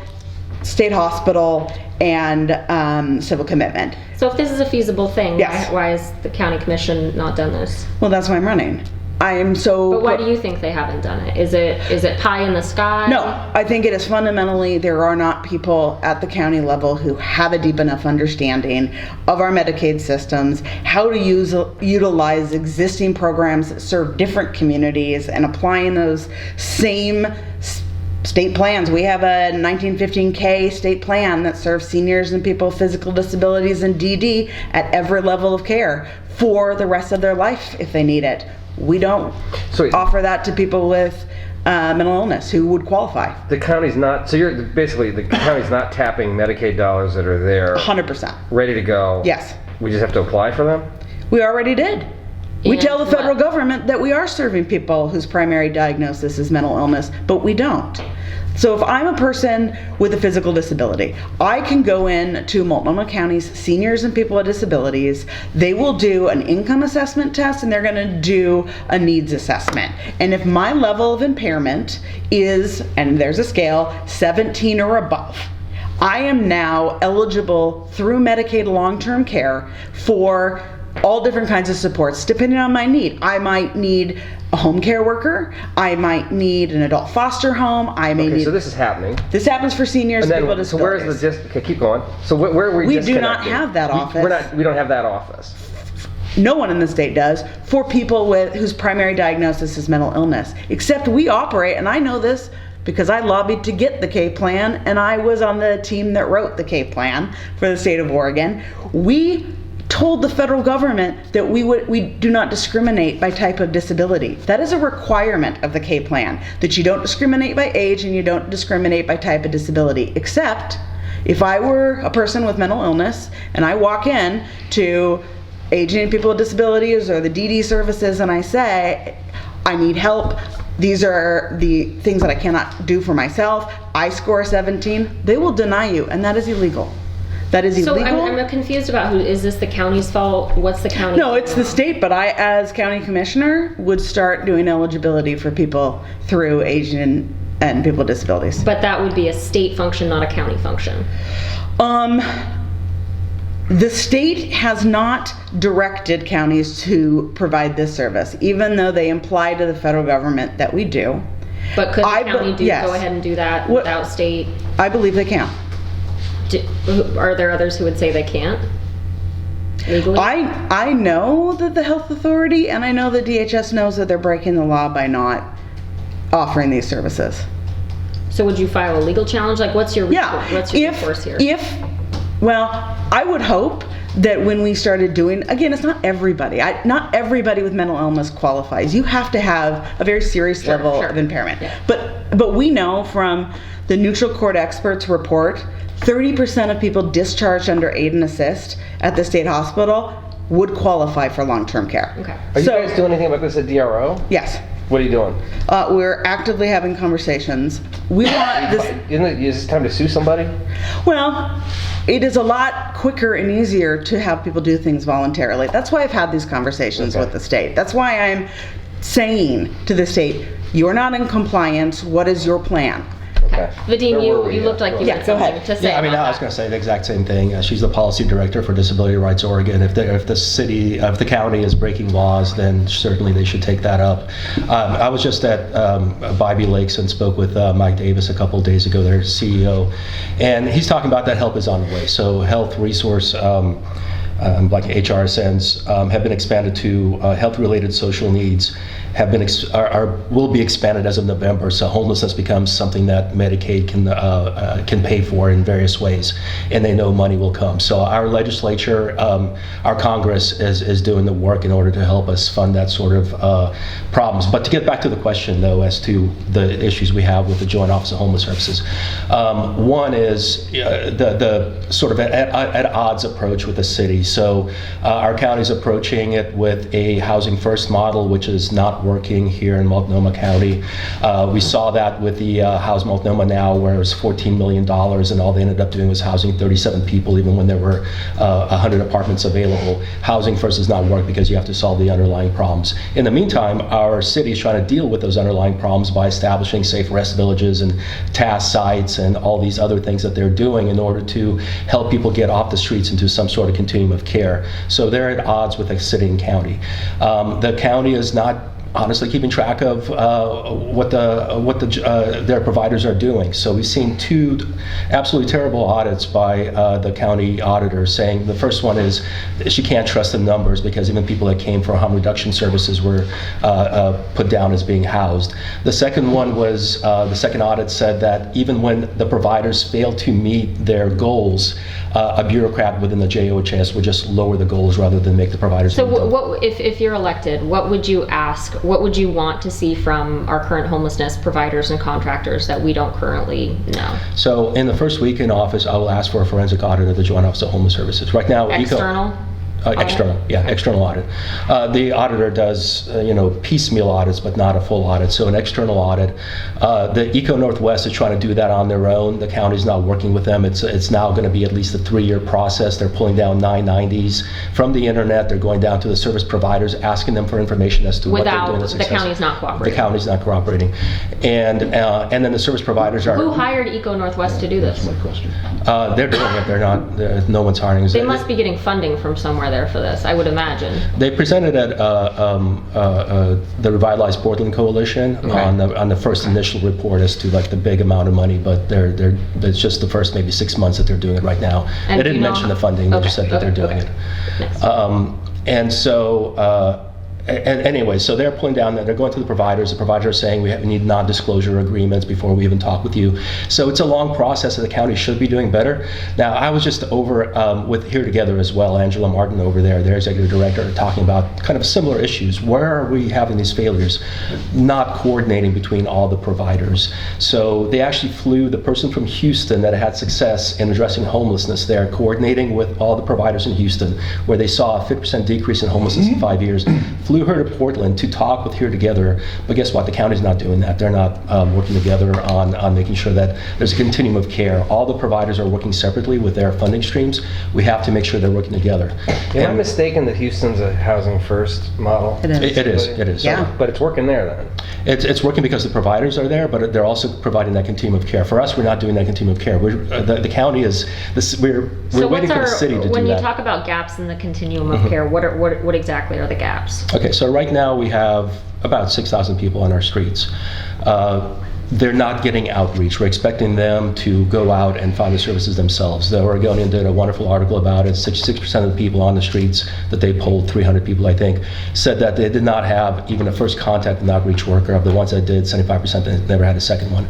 F: state hospital, and civil commitment.
D: So if this is a feasible thing,
F: Yes.
D: why has the county commission not done this?
F: Well, that's why I'm running.
D: But why do you think they haven't done it? Is it pie in the sky?
F: No, I think it is fundamentally there are not people at the county level who have a deep enough understanding of our Medicaid systems, how to utilize existing programs that serve different communities and applying those same state plans. We have a 1915K state plan that serves seniors and people with physical disabilities and DD at every level of care for the rest of their life if they need it. We don't offer that to people with mental illness who would qualify.
B: The county's not, so you're basically, the county's not tapping Medicaid dollars that are there.
F: 100%.
B: Ready to go.
F: Yes.
B: We just have to apply for them?
F: We already did. We tell the
D: And
F: federal
D: what?
F: government that we are serving people whose primary diagnosis is mental illness, but we don't. So if I'm a person with a physical disability, I can go in to Multnomah County's Seniors and People with Disabilities. They will do an income assessment test and they're going to do a needs assessment. And if my level of impairment is, and there's a scale, 17 or above, I am now eligible through Medicaid long-term care for all different kinds of supports depending on my need. I might need a home care worker. I might need an adult foster home. I may
B: Okay,
F: need.
B: so this is happening.
F: This happens for seniors
B: And
F: and people
B: then,
F: with
B: so where is
F: disabilities.
B: the okay, keep going. So where are we
F: We do not
B: disconnecting?
F: have that office.
B: We don't have that office.
F: No one in the state does for people whose primary diagnosis is mental illness. Except we operate, and I know this because I lobbied to get the K plan, and I was on the team that wrote the K plan for the state of Oregon. We told the federal government that we do not discriminate by type of disability. That is a requirement of the K plan, that you don't discriminate by age and you don't discriminate by type of disability, except if I were a person with mental illness and I walk in to aging and people with disabilities or the DD services and I say, I need help, these are the things that I cannot do for myself, I score 17, they will deny you, and that is illegal. That is
D: So
F: illegal.
D: I'm confused about who, is this the county's fault? What's the county?
F: No, it's the state, but I, as county commissioner, would start doing eligibility for people through aging and people with disabilities.
D: But that would be a state function, not a county function.
F: The state has not directed counties to provide this service, even though they imply to the federal government that we do.
D: But could the
F: I be-
D: county
F: yes.
D: go ahead and do that
F: What-
D: without state?
F: I believe they can.
D: Are there others who would say they can't legally?
F: I know that the health authority and I know that DHS knows that they're breaking the law by not offering these services.
D: So would you file a legal challenge? Like, what's your
F: Yeah.
D: what's your recourse here?
F: Well, I would hope that when we started doing, again, it's not everybody. Not everybody with mental illness qualifies. You have to have a very serious level
D: sure.
F: of impairment.
D: Yeah.
F: But we know from the neutral court experts report, 30% of people discharged under aid and assist at the state hospital would qualify for long-term care.
D: Okay.
B: Are you guys doing anything about this at DRO?
F: Yes.
B: What are you doing?
F: We're actively having conversations. We want this.
B: Is it time to sue somebody?
F: Well, it is a lot quicker and easier to have people do things voluntarily. That's why I've had these conversations with the state. That's why I'm saying to the state, you're not in compliance. What is your plan?
B: Okay.
D: Vadim,
B: Where were we
D: you
B: at?
D: looked like you
F: Yeah,
D: had
F: go
D: something
F: ahead.
D: to say.
E: Yeah, I mean,
D: about
E: I was
D: that.
E: going to say the exact same thing. She's the policy director for Disability Rights Oregon. If the county is breaking laws, then certainly they should take that up. I was just at Bybee Lakes and spoke with Mike Davis a couple of days ago, their CEO, and he's talking about that help is on the way. So health resource, like HRSNs, have been expanded to health-related social needs. Will be expanded as of November, so homelessness becomes something that Medicaid can pay for in various ways, and they know money will come. So our legislature, our Congress is doing the work in order to help us fund that sort of problems. But to get back to the question, though, as to the issues we have with the Joint Office of Homeless Services, one is the sort of at odds approach with the city. So our county's approaching it with a housing first model, which is not working here in Multnomah County. We saw that with the House Multnomah Now, where it was $14 million, and all they ended up doing was housing 37 people, even when there were 100 apartments available. Housing first does not work because you have to solve the underlying problems. In the meantime, our city is trying to deal with those underlying problems by establishing safe rest villages and task sites and all these other things that they're doing in order to help people get off the streets into some sort of continuum of care. So they're at odds with the city and county. The county is not honestly keeping track of what their providers are doing. So we've seen two absolutely terrible audits by the county auditor, saying the first one is she can't trust the numbers because even people that came for harm reduction services were put down as being housed. The second one was the second audit said that even when the providers fail to meet their goals, a bureaucrat within the JOHS would just lower the goals rather than make the providers.
D: So
E: meet them.
D: what if you're elected, what would you ask? What would you want to see from our current homelessness providers and contractors that we don't currently know?
E: So in the first week in office, I will ask for a forensic audit of the Joint Office of Homeless Services. Right now,
D: External?
E: External audit. The auditor does, piecemeal audits, but not a full audit. So an external audit. The Eco Northwest is trying to do that on their own. The county's not working with them. It's now going to be at least a 3-year process. They're pulling down 990s from the internet. They're going down to the service providers, asking them for information as to what they're doing.
D: The county's not cooperating.
E: The county's not cooperating, and then the service providers are.
D: Who hired Eco Northwest to do this?
C: That's my question.
E: They're doing it. They're not. No one's hiring.
D: They must be getting funding from somewhere there for this, I would imagine.
E: They presented at the Revitalized Portland Coalition on the first initial report as to like the big amount of money, but it's just the first maybe 6 months that they're doing it right now.
D: And
E: they didn't mention the funding. They just said that they're doing it.
D: Nice.
E: And so. Anyway, so they're pulling down, they're going to the providers. The providers are saying we need non-disclosure agreements before we even talk with you. So it's a long process that the county should be doing better. Now, I was just over with Here Together as well, Angela Martin over there, their executive director, talking about kind of similar issues. Where are we having these failures? Not coordinating between all the providers. So they actually flew the person from Houston that had success in addressing homelessness there, coordinating with all the providers in Houston, where they saw a 50% decrease in homelessness in 5 years. Flew her to Portland to talk with Here Together, but guess what? The county's not doing that. They're not working together on making sure that there's a continuum of care. All the providers are working separately with their funding streams. We have to make sure they're working together.
B: Am I mistaken that Houston's a housing first model?
F: It is.
E: It is.
F: Yeah.
B: But it's working there then?
E: It's working because the providers are there, but they're also providing that continuum of care. For us, we're not doing that continuum of care. The county is, we're waiting for the city to do that.
D: When you talk about gaps in the continuum of care, what exactly are the gaps?
E: Okay, so right now we have about 6,000 people on our streets. They're not getting outreach. We're expecting them to go out and find the services themselves. The Oregonian did a wonderful article about it. 66% of the people on the streets that they polled, 300 people I think, said that they did not have even a first contact with an outreach worker. Of the ones that did, 75% they never had a second one.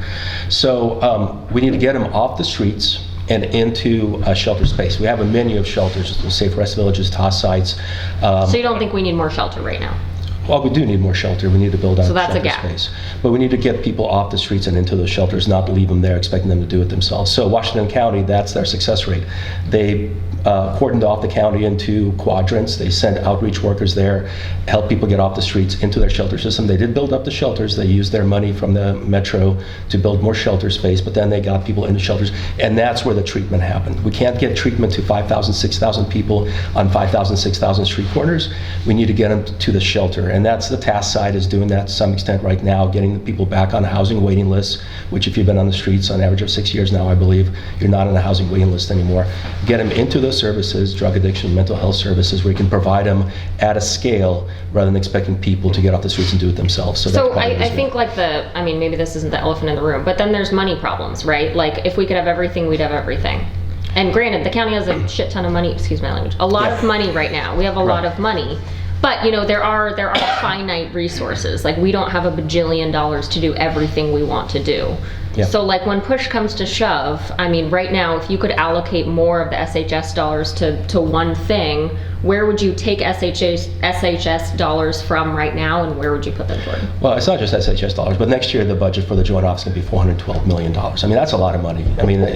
E: So we need to get them off the streets and into a shelter space. We have a menu of shelters, Safe Rest Villages, TOS sites.
D: So you don't think we need more shelter right now?
E: Well, we do need more shelter. We need to build out
D: that's
E: shelter
D: a gap.
E: space. But we need to get people off the streets and into those shelters, not leave them there, expecting them to do it themselves. So Washington County, that's their success rate. They cordoned off the county into quadrants. They sent outreach workers there, help people get off the streets into their shelter system. They did build up the shelters. They used their money from the metro to build more shelter space, but then they got people into shelters, and that's where the treatment happened. We can't get treatment to 5,000, 6,000 people on 5,000, 6,000 street corners. We need to get them to the shelter, and that's the task side is doing that to some extent right now, getting the people back on housing waiting lists, which if you've been on the streets on average of 6 years now, I believe, you're not on a housing waiting list anymore. Get them into those services, drug addiction, mental health services, where you can provide them at a scale rather than expecting people to get off the streets and do it themselves. So
D: I think like maybe this isn't the elephant in the room, but then there's money problems, right? Like if we could have everything, we'd have everything. And granted, the county has a shit ton of money, excuse my language, a lot of money right now. We have a lot of money. But there are finite resources. Like we don't have a bajillion dollars to do everything we want to do.
E: Yeah.
D: So like when push comes to shove, right now if you could allocate more of the SHS dollars to one thing, where would you take SHS dollars from right now, and where would you put them toward?
E: Well, it's not just SHS dollars, but next year the budget for the joint office is going to be $412 million. That's a lot of money.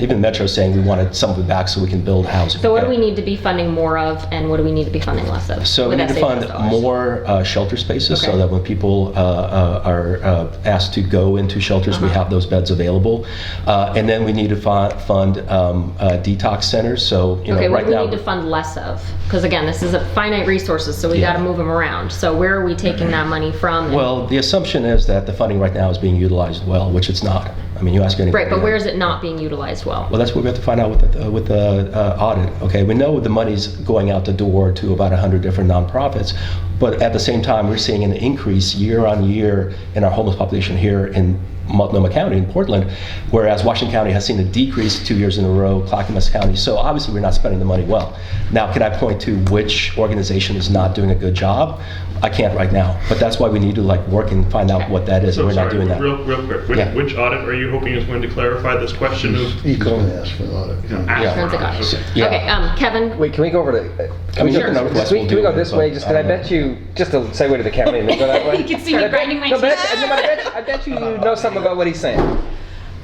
E: Even Metro's saying we wanted some of it back so we can build housing.
D: So what do we need to be funding more of, and what do we need to be funding less of?
E: So we need to fund more shelter spaces so that when people are asked to go into shelters, we have those beds available. And then we need to fund detox centers. So
D: what do we need to fund less of? Because again, this is a finite resources, so we got to move them around. So where are we taking that money from?
E: Well, the assumption is that the funding right now is being utilized well, which it's not. You ask anybody.
D: Right, but where is it not being utilized well?
E: Well, that's what we have to find out with the audit. Okay, we know the money's going out the door to about 100 different nonprofits, but at the same time, we're seeing an increase year on year in our homeless population here in Multnomah County in Portland, whereas Washington County has seen a decrease 2 years in a row, Clackamas County. So obviously we're not spending the money well. Now, can I point to which organization is not doing a good job? I can't right now, but that's why we need to work and find out what that is, and we're not doing that.
I: Real quick, which audit are you hoping is going to clarify this question of?
C: Eco asked for an audit.
D: Forensic audit. Okay, Kevin.
B: Wait, can we go over to? Can we go this way? Just because I bet you, just to segue to the county and then go that way.
H: You can see me grinding my teeth.
B: I bet you know something about what he's saying.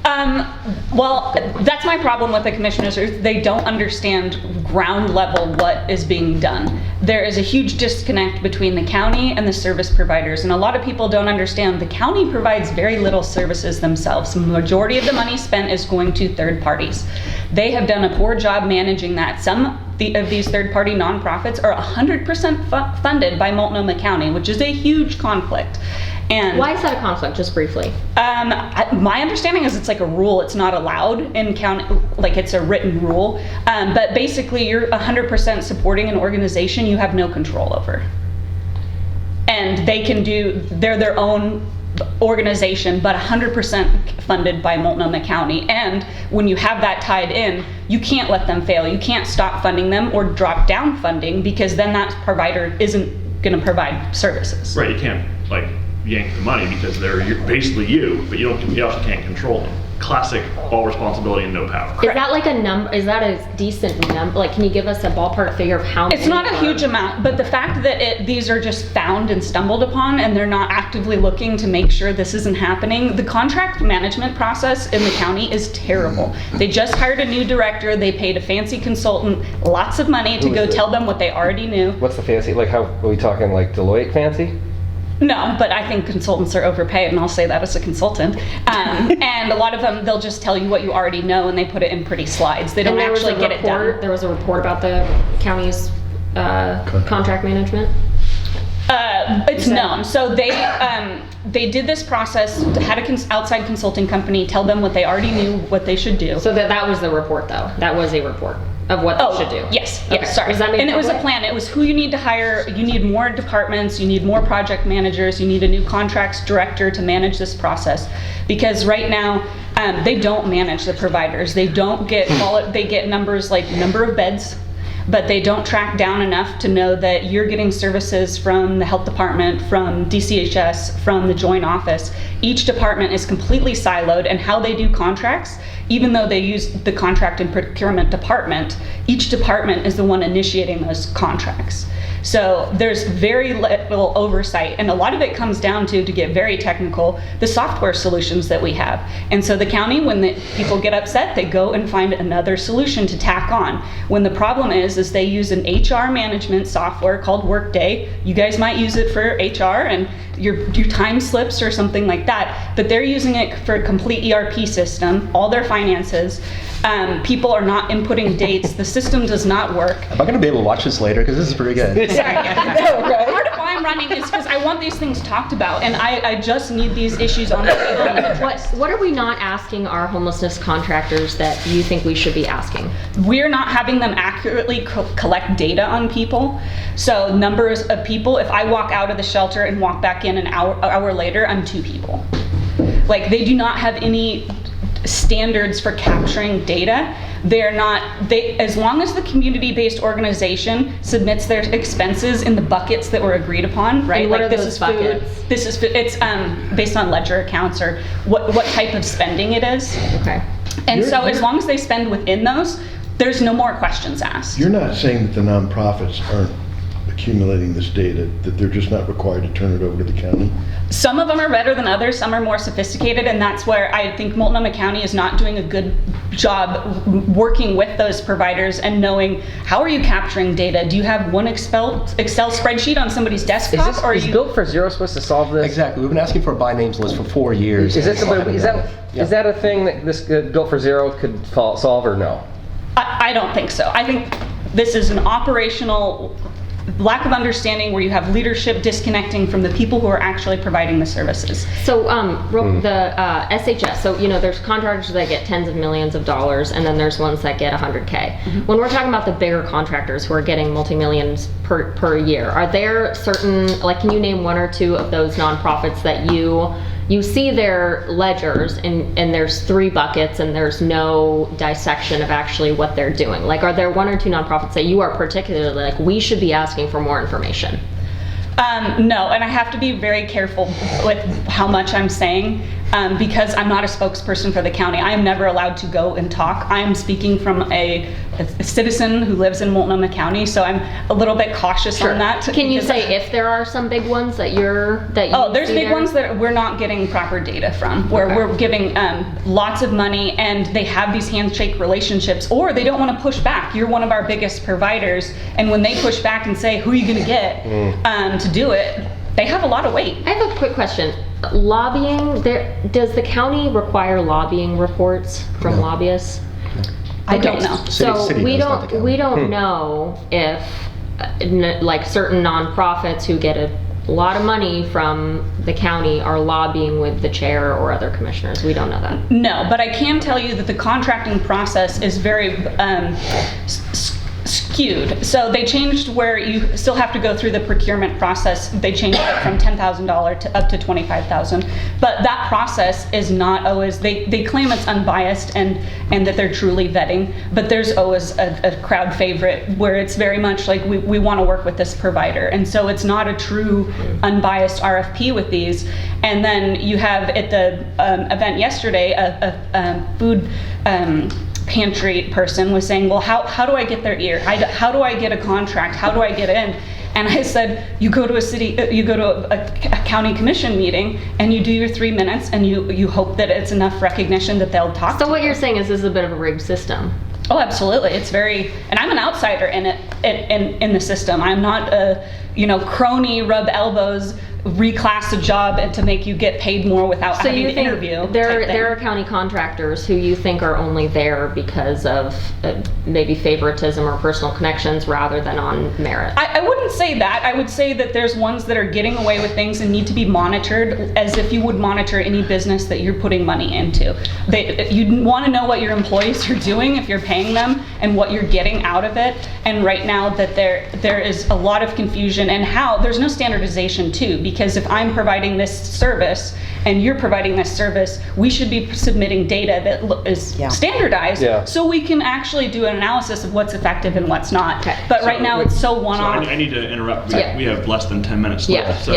H: Well, that's my problem with the commissioners. Is they don't understand ground level what is being done. There is a huge disconnect between the county and the service providers, and a lot of people don't understand the county provides very little services themselves. The majority of the money spent is going to third parties. They have done a poor job managing that. Some of these third-party nonprofits are 100% funded by Multnomah County, which is a huge conflict. And
D: why is that a conflict, just briefly?
H: My understanding is it's like a rule. It's not allowed in county, like it's a written rule. But basically, you're 100% supporting an organization you have no control over. And they're their own organization, but 100% funded by Multnomah County. And when you have that tied in, you can't let them fail. You can't stop funding them or drop down funding, because then that provider isn't going to provide services.
I: Right, you can't like yank the money because they're basically you, but you also can't control them. Classic all responsibility and no power.
D: Is that like a number? Is that a decent number? Like, can you give us a ballpark figure of how many?
H: It's not a huge amount, but the fact that these are just found and stumbled upon, and they're not actively looking to make sure this isn't happening. The contract management process in the county is terrible. They just hired a new director. They paid a fancy consultant lots of money to go tell them what they already knew.
B: What's the fancy? Like, how are we talking? Like Deloitte fancy?
H: No, but I think consultants are overpaid, and I'll say that as a consultant. And a lot of them, they'll just tell you what you already know, and they put it in pretty slides. They don't actually get it done.
D: There was a report about the county's contract management?
H: It's known. So they did this process, had an outside consulting company tell them what they already knew, what they should do.
D: So that was the report, though. That was a report of what they should do.
H: Yes,
D: Okay.
H: sorry. And it was a plan. It was who you need to hire. You need more departments. You need more project managers. You need a new contracts director to manage this process. Because right now, they don't manage the providers. They don't get they get numbers like number of beds, but they don't track down enough to know that you're getting services from the health department, from DCHS, from the joint office. Each department is completely siloed, and how they do contracts, even though they use the contract and procurement department, each department is the one initiating those contracts. So there's very little oversight, and a lot of it comes down to get very technical, the software solutions that we have. And so the county, when the people get upset, they go and find another solution to tack on. When the problem is they use an HR management software called Workday. You guys might use it for HR and your time slips or something like that, but they're using it for a complete ERP system, all their finances. People are not inputting dates. The system does not work.
E: Am I going to be able to watch this later? Because this is pretty good.
H: Sorry. Part of why I'm running is because I want these things talked about, and I just need these issues on the table.
D: What are we not asking our homelessness contractors that you think we should be asking?
H: We're not having them accurately collect data on people. So numbers of people, if I walk out of the shelter and walk back in an hour later, I'm 2 people. Like, they do not have any standards for capturing data. As long as the community-based organization submits their expenses in the buckets that were agreed upon, right?
D: And what
H: like
D: are
H: this
D: those
H: is
D: buckets?
H: food, this is food. It's based on ledger accounts or what type of spending it is.
D: Okay.
H: And so as long as they spend within those, there's no more questions asked.
C: You're not saying that the nonprofits aren't accumulating this data, that they're just not required to turn it over to the county?
H: Some of them are better than others, some are more sophisticated, and that's where I think Multnomah County is not doing a good job working with those providers and knowing, how are you capturing data? Do you have one Excel spreadsheet on somebody's desktop?
B: Is Built for Zero supposed to solve this?
E: Exactly. We've been asking for a by names list for 4 years.
B: Is that a thing that this Built for Zero could solve, or no?
H: I don't think so. I think this is an operational lack of understanding where you have leadership disconnecting from the people who are actually providing the services.
D: So the SHS, so there's contractors that get tens of millions of dollars, and then there's ones that get 100K. Mm-hmm. When we're talking about the bigger contractors who are getting multi-millions per year, are there certain, like, can you name 1 or 2 of those nonprofits that you see their ledgers and there's 3 buckets and there's no dissection of actually what they're doing? Like, are there 1 or 2 nonprofits that you are particularly like, we should be asking for more information?
H: No, and I have to be very careful with how much I'm saying because I'm not a spokesperson for the county. I am never allowed to go and talk. I am speaking from a citizen who lives in Multnomah County, so I'm a little bit cautious on that.
D: Can you say if there are some big ones that you
H: there's
D: see
H: big
D: there?
H: ones that we're not getting proper data from, where we're giving lots of money and they have these handshake relationships, or they don't want to push back. You're one of our biggest providers, and when they push back and say, who are you going to get to do it, they have a lot of weight.
D: I have a quick question. Lobbying, does the county require lobbying reports from lobbyists?
H: I don't know.
D: So
E: City
D: we
E: does, not the
D: don't
E: county.
D: know if like certain nonprofits who get a lot of money from the county are lobbying with the chair or other commissioners. We don't know that.
H: No, but I can tell you that the contracting process is very skewed. So they changed where you still have to go through the procurement process. They changed it from $10,000 to up to $25,000. But that process is not always, they claim it's unbiased and that they're truly vetting, but there's always a crowd favorite where it's very much like we want to work with this provider. And so it's not a true unbiased RFP with these. And then you have at the event yesterday, a food pantry person was saying, well, how do I get their ear? How do I get a contract? How do I get in? And I said, you go to a county commission meeting and you do your 3 minutes and you hope that it's enough recognition that they'll talk to you.
D: So what you're saying is this is a bit of a rigged system.
H: Oh, absolutely. It's very, and I'm an outsider in it, in the system. I'm not a, crony, rub elbows, reclass a job and to make you get paid more without
D: So
H: having
D: you
H: to
D: think
H: interview.
D: there are county contractors who you think are only there because of maybe favoritism or personal connections rather than on merit?
H: I wouldn't say that. I would say that there's ones that are getting away with things and need to be monitored as if you would monitor any business that you're putting money into. You want to know what your employees are doing if you're paying them and what you're getting out of it. And right now that there is a lot of confusion and how there's no standardization too, because if I'm providing this service and you're providing this service, we should be submitting data that is standardized so we can actually do an analysis of what's effective and what's not.
D: Okay.
H: But right now it's so one-off.
I: I need to interrupt.
D: Yeah.
I: We have less than 10 minutes left. So,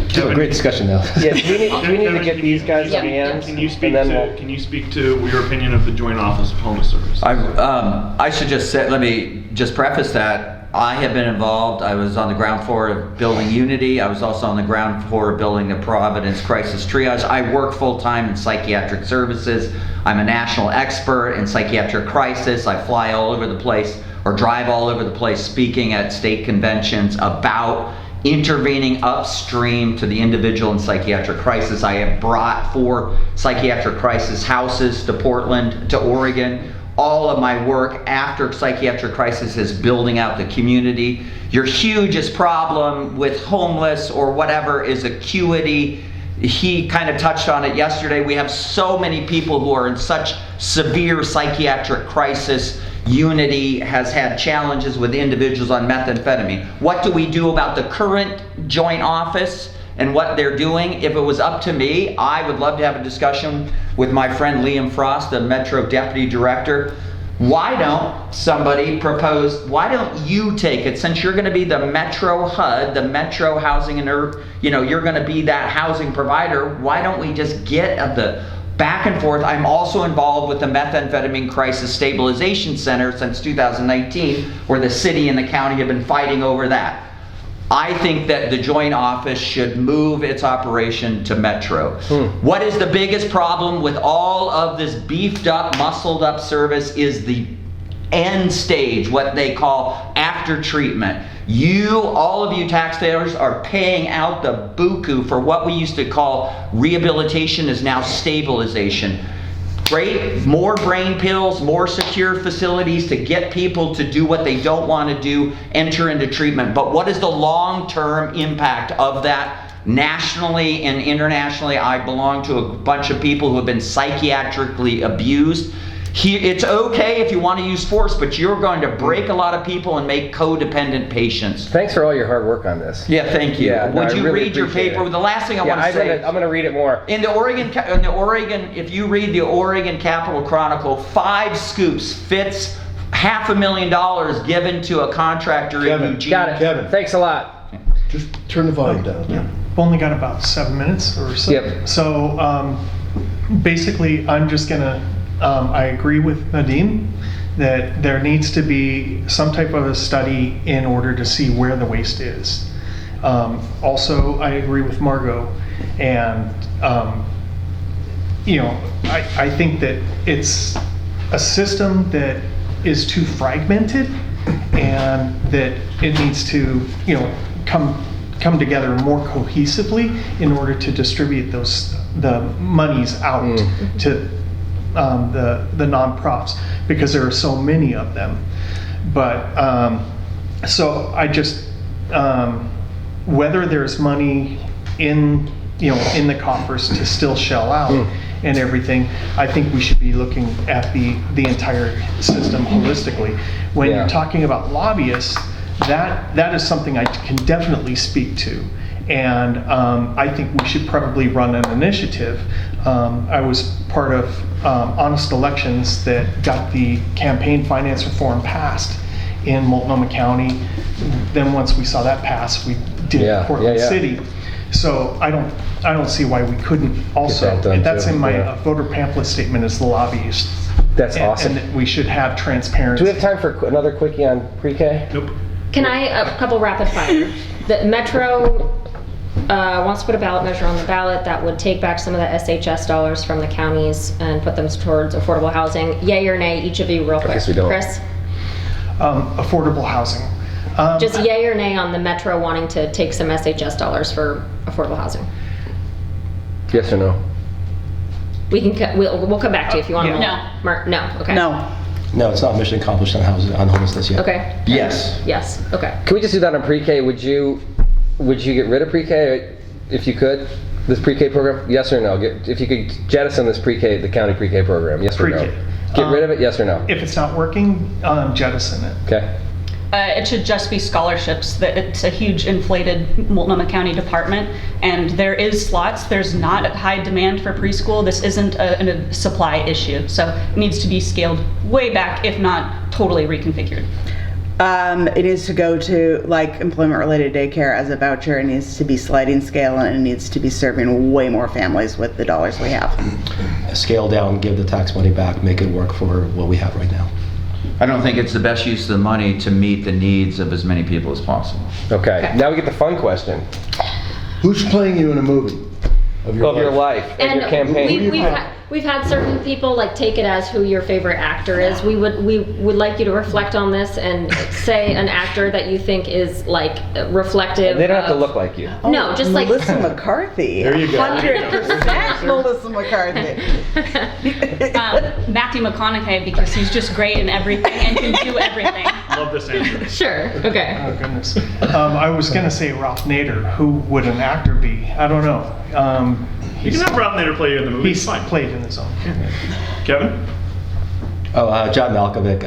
E: Kevin, great discussion though.
B: Yeah, do we need to get these guys'
D: Yeah.
B: hands?
I: Can you speak
B: and then
I: to Can you speak to your opinion of the Joint Office of Homeless Services?
A: I should just say, let me just preface that I have been involved. I was on the ground floor of building Unity. I was also on the ground floor of building the Providence Crisis Triage. I work full-time in psychiatric services. I'm a national expert in psychiatric crisis. I fly all over the place or drive all over the place speaking at state conventions about intervening upstream to the individual in psychiatric crisis. I have brought 4 psychiatric crisis houses to Portland, to Oregon. All of my work after psychiatric crisis is building out the community. Your hugest problem with homeless or whatever is acuity. He kind of touched on it yesterday. We have so many people who are in such severe psychiatric crisis. Unity has had challenges with individuals on methamphetamine. What do we do about the current Joint Office and what they're doing? If it was up to me, I would love to have a discussion with my friend Liam Frost, the Metro Deputy Director. Why don't somebody propose, why don't you take it, since you're going to be the Metro HUD, the Metro Housing and you're going to be that housing provider, why don't we just get at the back and forth? I'm also involved with the Methamphetamine Crisis Stabilization Center since 2019, where the city and the county have been fighting over that. I think that the Joint Office should move its operation to Metro. What is the biggest problem with all of this beefed up, muscled up service is the end stage, what they call after treatment. All of you taxpayers are paying out the buku for what we used to call rehabilitation is now stabilization. Great, more brain pills, more secure facilities to get people to do what they don't want to do, enter into treatment. But what is the long-term impact of that nationally and internationally? I belong to a bunch of people who have been psychiatrically abused. It's okay if you want to use force, but you're going to break a lot of people and make codependent patients.
B: Thanks for all your hard work on this.
A: Yeah, thank you.
B: Yeah, no,
A: Would
B: I
A: you
B: really
A: read your
B: appreciate
A: paper?
B: it.
A: The last thing I want to say.
B: I'm going to read it more.
A: In the Oregon, if you read the Oregon Capital Chronicle, 5 scoops fits $500,000 given to a contractor in Eugene.
B: Got it.
C: Kevin.
B: Thanks a lot.
C: Just turn the volume down.
G: Yeah. We've only got about 7 minutes or so.
B: Yep.
G: So basically, I'm just gonna, I agree with Nadim that there needs to be some type of a study in order to see where the waste is. Also, I agree with Margot, and I think that it's a system that is too fragmented, and that it needs to come together more cohesively in order to distribute the monies out to the nonprofits, because there are so many of them. But so I just whether there's money in the coffers to still shell out and everything, I think we should be looking at the entire system holistically. When you're talking about lobbyists, that is something I can definitely speak to. And I think we should probably run an initiative. I was part of Honest Elections that got the campaign finance reform passed in Multnomah County. Then once we saw that pass, we did it in Portland City. So I don't see why we couldn't also. And that's in my voter pamphlet statement as the lobbyist.
B: That's awesome.
G: And that we should have transparency.
B: Do we have time for another quickie on pre-K?
I: Nope.
D: Can I, a couple rapid fire? The Metro wants to put a ballot measure on the ballot that would take back some of the SHS dollars from the counties and put them towards affordable housing. Yay or nay, each of you real quick.
B: guess we don't.
D: Chris?
G: Affordable housing.
D: Just yay or nay on the Metro wanting to take some SHS dollars for affordable housing.
B: Yes or no?
D: We can, we'll come back to you if you want.
G: Yeah.
D: No, okay.
F: No.
E: No, it's not mission accomplished on homelessness yet.
D: Okay.
A: Yes.
D: Yes, okay.
B: Can we just do that on pre-K? Would you get rid of pre-K if you could? This pre-K program? Yes or no? If you could jettison this pre-K, the county pre-K program, yes or no?
G: Pre-K.
B: Get rid of it, yes or no?
G: If it's not working, jettison it.
B: Okay.
H: It should just be scholarships. That it's a huge inflated Multnomah County department, and there is slots. There's not a high demand for preschool. This isn't a supply issue, so it needs to be scaled way back, if not totally reconfigured.
F: It needs to go to like employment-related daycare as a voucher. It needs to be sliding scale, and it needs to be serving way more families with the dollars we have.
E: Scale down, give the tax money back, make it work for what we have right now.
A: I don't think it's the best use of the money to meet the needs of as many people as possible.
B: Okay. Now we get the fun question.
C: Who's playing you in a movie of your life?
B: And your campaign.
D: We've had certain people like take it as who your favorite actor is. We would like you to reflect on this and say an actor that you think is like reflective.
B: They don't have to
D: of-
B: look like you.
D: No, just like
F: Melissa McCarthy.
C: There you go.
F: 100% Melissa McCarthy.
H: Matthew McConaughey, because he's just great in everything and can do everything.
I: Love this answer.
D: Sure. Okay.
G: Oh goodness. I was gonna say Ralph Nader. Who would an actor be? I don't know.
I: You can have Ralph Nader play you in the movie.
G: He's
I: It's fine.
G: played in his own.
I: Kevin?
E: John Malkovich,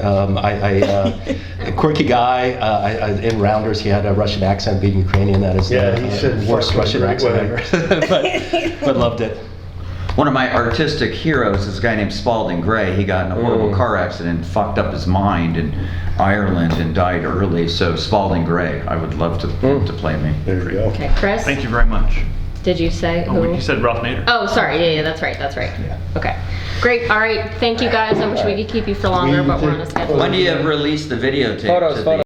E: a quirky guy. In Rounders, he had a Russian accent, being Ukrainian. That is
C: Yeah, he said
E: worst
C: fuck
E: Russian
C: whatever.
E: accent ever. but loved it.
A: One of my artistic heroes is a guy named Spalding Gray. He got in a horrible car accident and fucked up his mind in Ireland and died early. So Spalding Gray, I would love to play me.
C: There you go.
D: Okay, Chris.
I: Thank you very much.
D: Did you say
I: Oh,
D: who?
I: you said Ralph Nader.
D: Oh, sorry. Yeah, that's right.
G: Yeah.
D: Okay. Great. All right. Thank you guys. I wish we could keep you for longer, but we're on a schedule.
A: When do you release the videotape?
B: Photos,
A: to the-
B: photos.